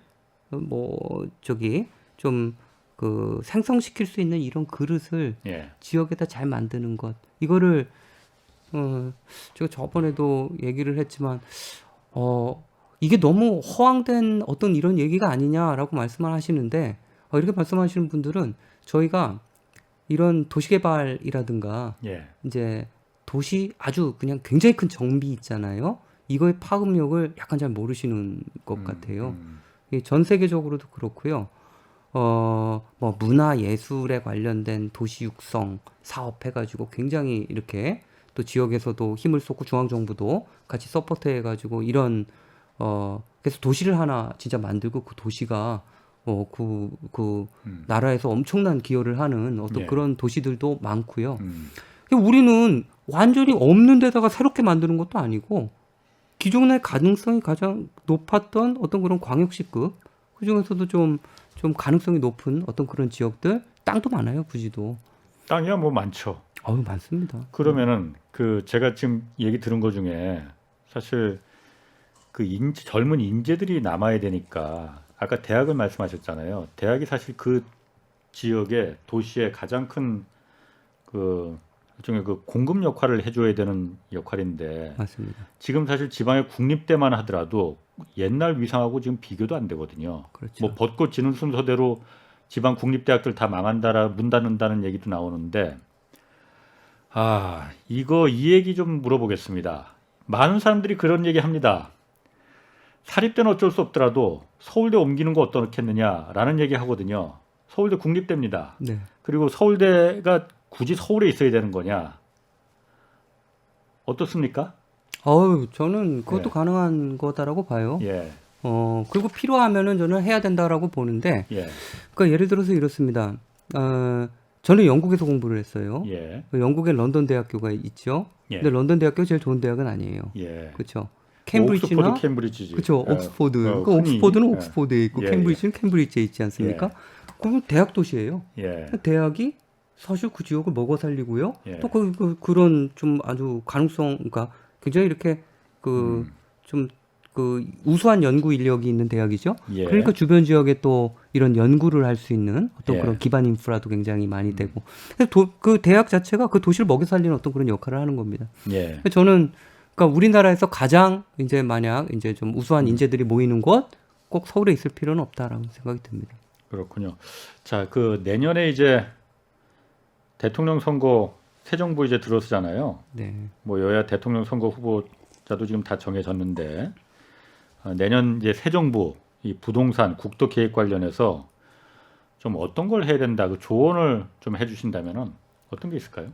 좀 생성시킬 수 있는 이런 그릇을 예. 지역에다 잘 만드는 것. 이거를 제가 저번에도 얘기를 했지만 이게 너무 허황된 어떤 이런 얘기가 아니냐라고 말씀을 하시는데 이렇게 말씀하시는 분들은 저희가 이런 도시개발이라든가 예. 이제 도시 아주 그냥 굉장히 큰 정비 있잖아요. 이거의 파급력을 약간 잘 모르시는 것 같아요. 이게 전 세계적으로도 그렇고요. 뭐 문화 예술에 관련된 도시 육성 사업 해가지고 굉장히 이렇게 또 지역에서도 힘을 쏟고 중앙정부도 같이 서포트해가지고 이런 그래서 도시를 하나 진짜 만들고 그 도시가 그 나라에서 엄청난 기여를 하는 어떤 예. 그런 도시들도 많고요. 우리는 완전히 없는 데다가 새롭게 만드는 것도 아니고 기존의 가능성이 가장 높았던 어떤 그런 광역시급 그 중에서도 좀 가능성이 높은 어떤 그런 지역들 땅도 많아요. 부지도 땅이야 뭐 많죠. 많습니다. 그러면은 제가 지금 얘기 들은 것 중에 사실 젊은 인재들이 남아야 되니까 아까 대학을 말씀하셨잖아요. 대학이 사실 그 지역의 도시의 가장 큰 일종의 공급 역할을 해줘야 되는 역할인데 맞습니다. 지금 사실 지방의 국립대만 하더라도 옛날 위상하고 지금 비교도 안 되거든요. 그렇죠. 뭐 벚꽃 지는 순서대로 지방 국립대학들 다 문 닫는다는 얘기도 나오는데 이 얘기 좀 물어보겠습니다. 많은 사람들이 그런 얘기 합니다. 사립대는 어쩔 수 없더라도 서울대 옮기는 거 어떻겠느냐라는 얘기 하거든요. 서울대 국립대입니다. 네. 그리고 서울대가 굳이 서울에 있어야 되는 거냐? 어떻습니까? 저는 그것도 예. 가능한 거다라고 봐요. 예, 그리고 필요하면은 저는 해야 된다라고 보는데, 예, 그러니까 예를 들어서 이렇습니다. 저는 영국에서 공부를 했어요. 예, 영국에 런던 대학교가 있죠. 예. 근데 런던 대학교 제일 좋은 대학은 아니에요. 예. 그렇죠. 캠브리지나 캠브리지나 옥스포드 캠브리지지. 그렇죠. 예. 옥스포드. 흔히, 옥스포드는 예. 옥스포드에 있고 예, 캠브리지는 캠브리지에 있지 않습니까? 그럼 대학 도시예요. 예, 대학이 사실 그 지역을 먹어 살리고요. 예. 또 그런 좀 아주 가능성, 그러니까 굉장히 이렇게 좀 그 우수한 연구 인력이 있는 대학이죠. 예. 그러니까 주변 지역에 또 이런 연구를 할 수 있는 어떤 예. 그런 기반 인프라도 굉장히 많이 되고, 그 대학 자체가 그 도시를 먹여 살리는 어떤 그런 역할을 하는 겁니다. 예. 저는 그러니까 우리나라에서 가장 이제 만약 이제 좀 우수한 인재들이 모이는 곳 꼭 서울에 있을 필요는 없다라고 생각이 듭니다. 그렇군요. 자, 그 내년에 이제 대통령 선거 새 정부 이제 들어서잖아요. 네. 뭐 여야 대통령 선거 후보자도 지금 다 정해졌는데 내년 이제 새 정부 이 부동산 국도 계획 관련해서 좀 어떤 걸 해야 된다 그 조언을 좀 해주신다면은 어떤 게 있을까요?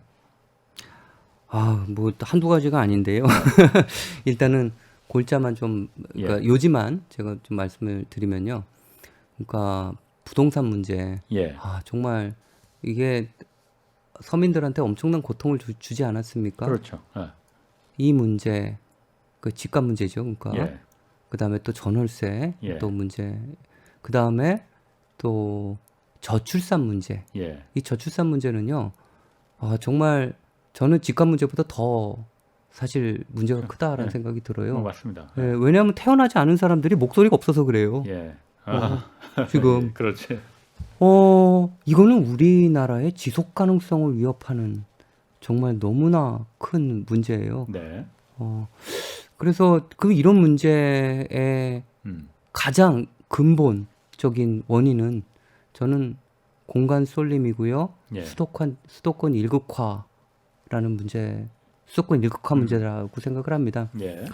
뭐 한두 가지가 아닌데요. 일단은 골자만 좀 그러니까 요지만 제가 좀 말씀을 드리면요. 그러니까 부동산 문제. 예, 정말 이게 서민들한테 엄청난 고통을 주지 않았습니까? 그렇죠. 예. 이 문제, 그 집값 문제죠. 그러니까 예, 그다음에 또 전월세 예. 또 문제, 그다음에 또 저출산 문제. 예, 이 저출산 문제는요, 정말 저는 집값 문제보다 더 사실 문제가 크다라는 네. 생각이 들어요. 맞습니다. 예, 왜냐하면 태어나지 않은 사람들이 목소리가 없어서 그래요. 예, 지금 그렇지. 이거는 우리나라의 지속 가능성을 위협하는 정말 너무나 큰 문제예요. 네, 그래서 이런 문제의 가장 근본적인 원인은 저는 공간 쏠림이고요. 예, 수도권 일극화라는 문제, 수도권 일극화 문제라고 생각을 합니다. 예,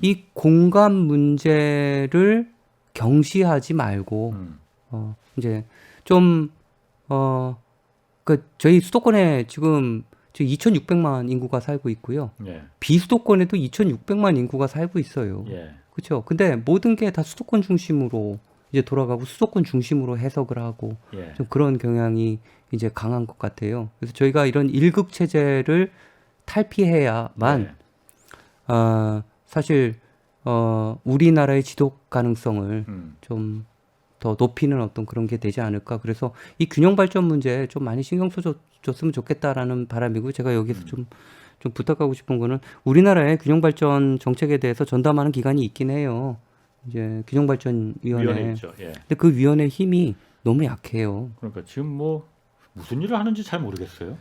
이 공간 문제를 경시하지 말고 이제 좀 저희 수도권에 지금 2,600만 인구가 살고 있고요. 예, 비수도권에도 2,600만 인구가 살고 있어요. 예, 그렇죠. 근데 모든 게 다 수도권 중심으로 이제 돌아가고 수도권 중심으로 해석을 하고 예, 좀 그런 경향이 이제 강한 것 같아요. 그래서 저희가 이런 일극 체제를 탈피해야만 예. 사실 우리나라의 지속 가능성을 좀 더 높이는 어떤 그런 게 되지 않을까. 그래서 이 균형 발전 문제에 좀 많이 신경 써줬으면 좋겠다라는 바람이고, 제가 여기서 좀 부탁하고 싶은 거는 우리나라의 균형 발전 정책에 대해서 전담하는 기관이 있긴 해요. 이제 균형발전위원회. 위원회 있죠. 예. 근데 그 위원회 힘이 너무 약해요. 그러니까 지금 뭐 무슨 일을 하는지 잘 모르겠어요.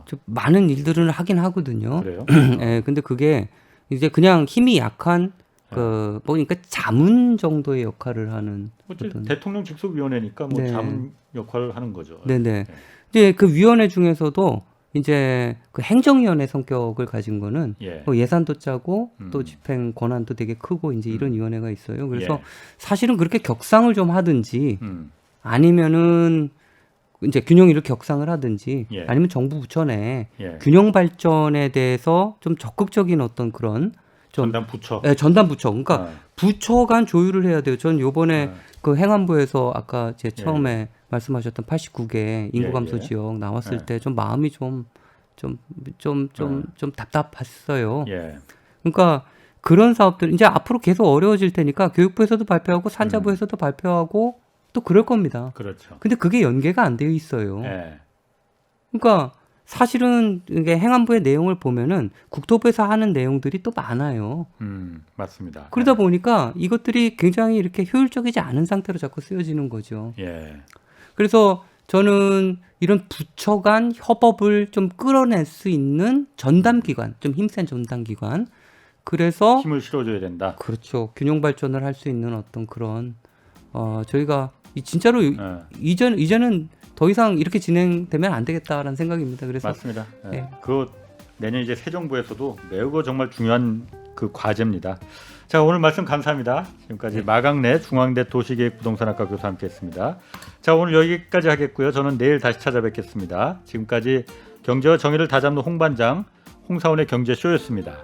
좀 많은 일들을 하긴 하거든요. 그래요? 예, 근데 그게 이제 그냥 힘이 약한 그러니까 자문 정도의 역할을 하는 어쨌든 대통령 직속위원회니까 뭐 네. 자문 역할을 하는 거죠. 네네. 이제 그 위원회 중에서도 이제 그 행정위원회 성격을 가진 거는 예. 예산도 짜고 또 집행 권한도 되게 크고 이제 이런 위원회가 있어요. 그래서 예. 사실은 그렇게 격상을 좀 하든지 아니면은 이제 균형이를 격상을 하든지 예. 아니면 정부 부처 내 예. 균형 발전에 대해서 좀 적극적인 어떤 그런 좀 전담 부처. 전담 부처, 그러니까 부처 간 조율을 해야 돼요. 전 요번에 그 행안부에서 아까 제 처음에 말씀하셨던 89개 인구 감소 지역 나왔을 때 좀 마음이 좀 답답했어요. 예. 그러니까 그런 사업들 이제 앞으로 계속 어려워질 테니까 교육부에서도 발표하고 산자부에서도 발표하고 또 그럴 겁니다. 그렇죠. 근데 그게 연계가 안 되어 있어요. 예. 그러니까 사실은 이게 행안부의 내용을 보면은 국토부에서 하는 내용들이 또 많아요. 맞습니다. 그러다 보니까 이것들이 굉장히 이렇게 효율적이지 않은 상태로 자꾸 쓰여지는 거죠. 예. 그래서 저는 이런 부처 간 협업을 좀 끌어낼 수 있는 전담기관, 좀 힘센 전담기관. 그래서 힘을 실어줘야 된다. 그렇죠. 균형 발전을 할 수 있는 어떤 그런 저희가 진짜로 이제는 더 이상 이렇게 진행되면 안 되겠다라는 생각입니다. 그래서 맞습니다. 예. 예. 그 내년 이제 새 정부에서도 매우 정말 중요한 그 과제입니다. 자, 오늘 말씀 감사합니다. 지금까지 마강래 중앙대 도시계획부동산학과 교수 함께했습니다. 자, 오늘 여기까지 하겠고요. 저는 내일 다시 찾아뵙겠습니다. 지금까지 경제와 정의를 다잡는 홍반장 홍사원의 경제쇼였습니다.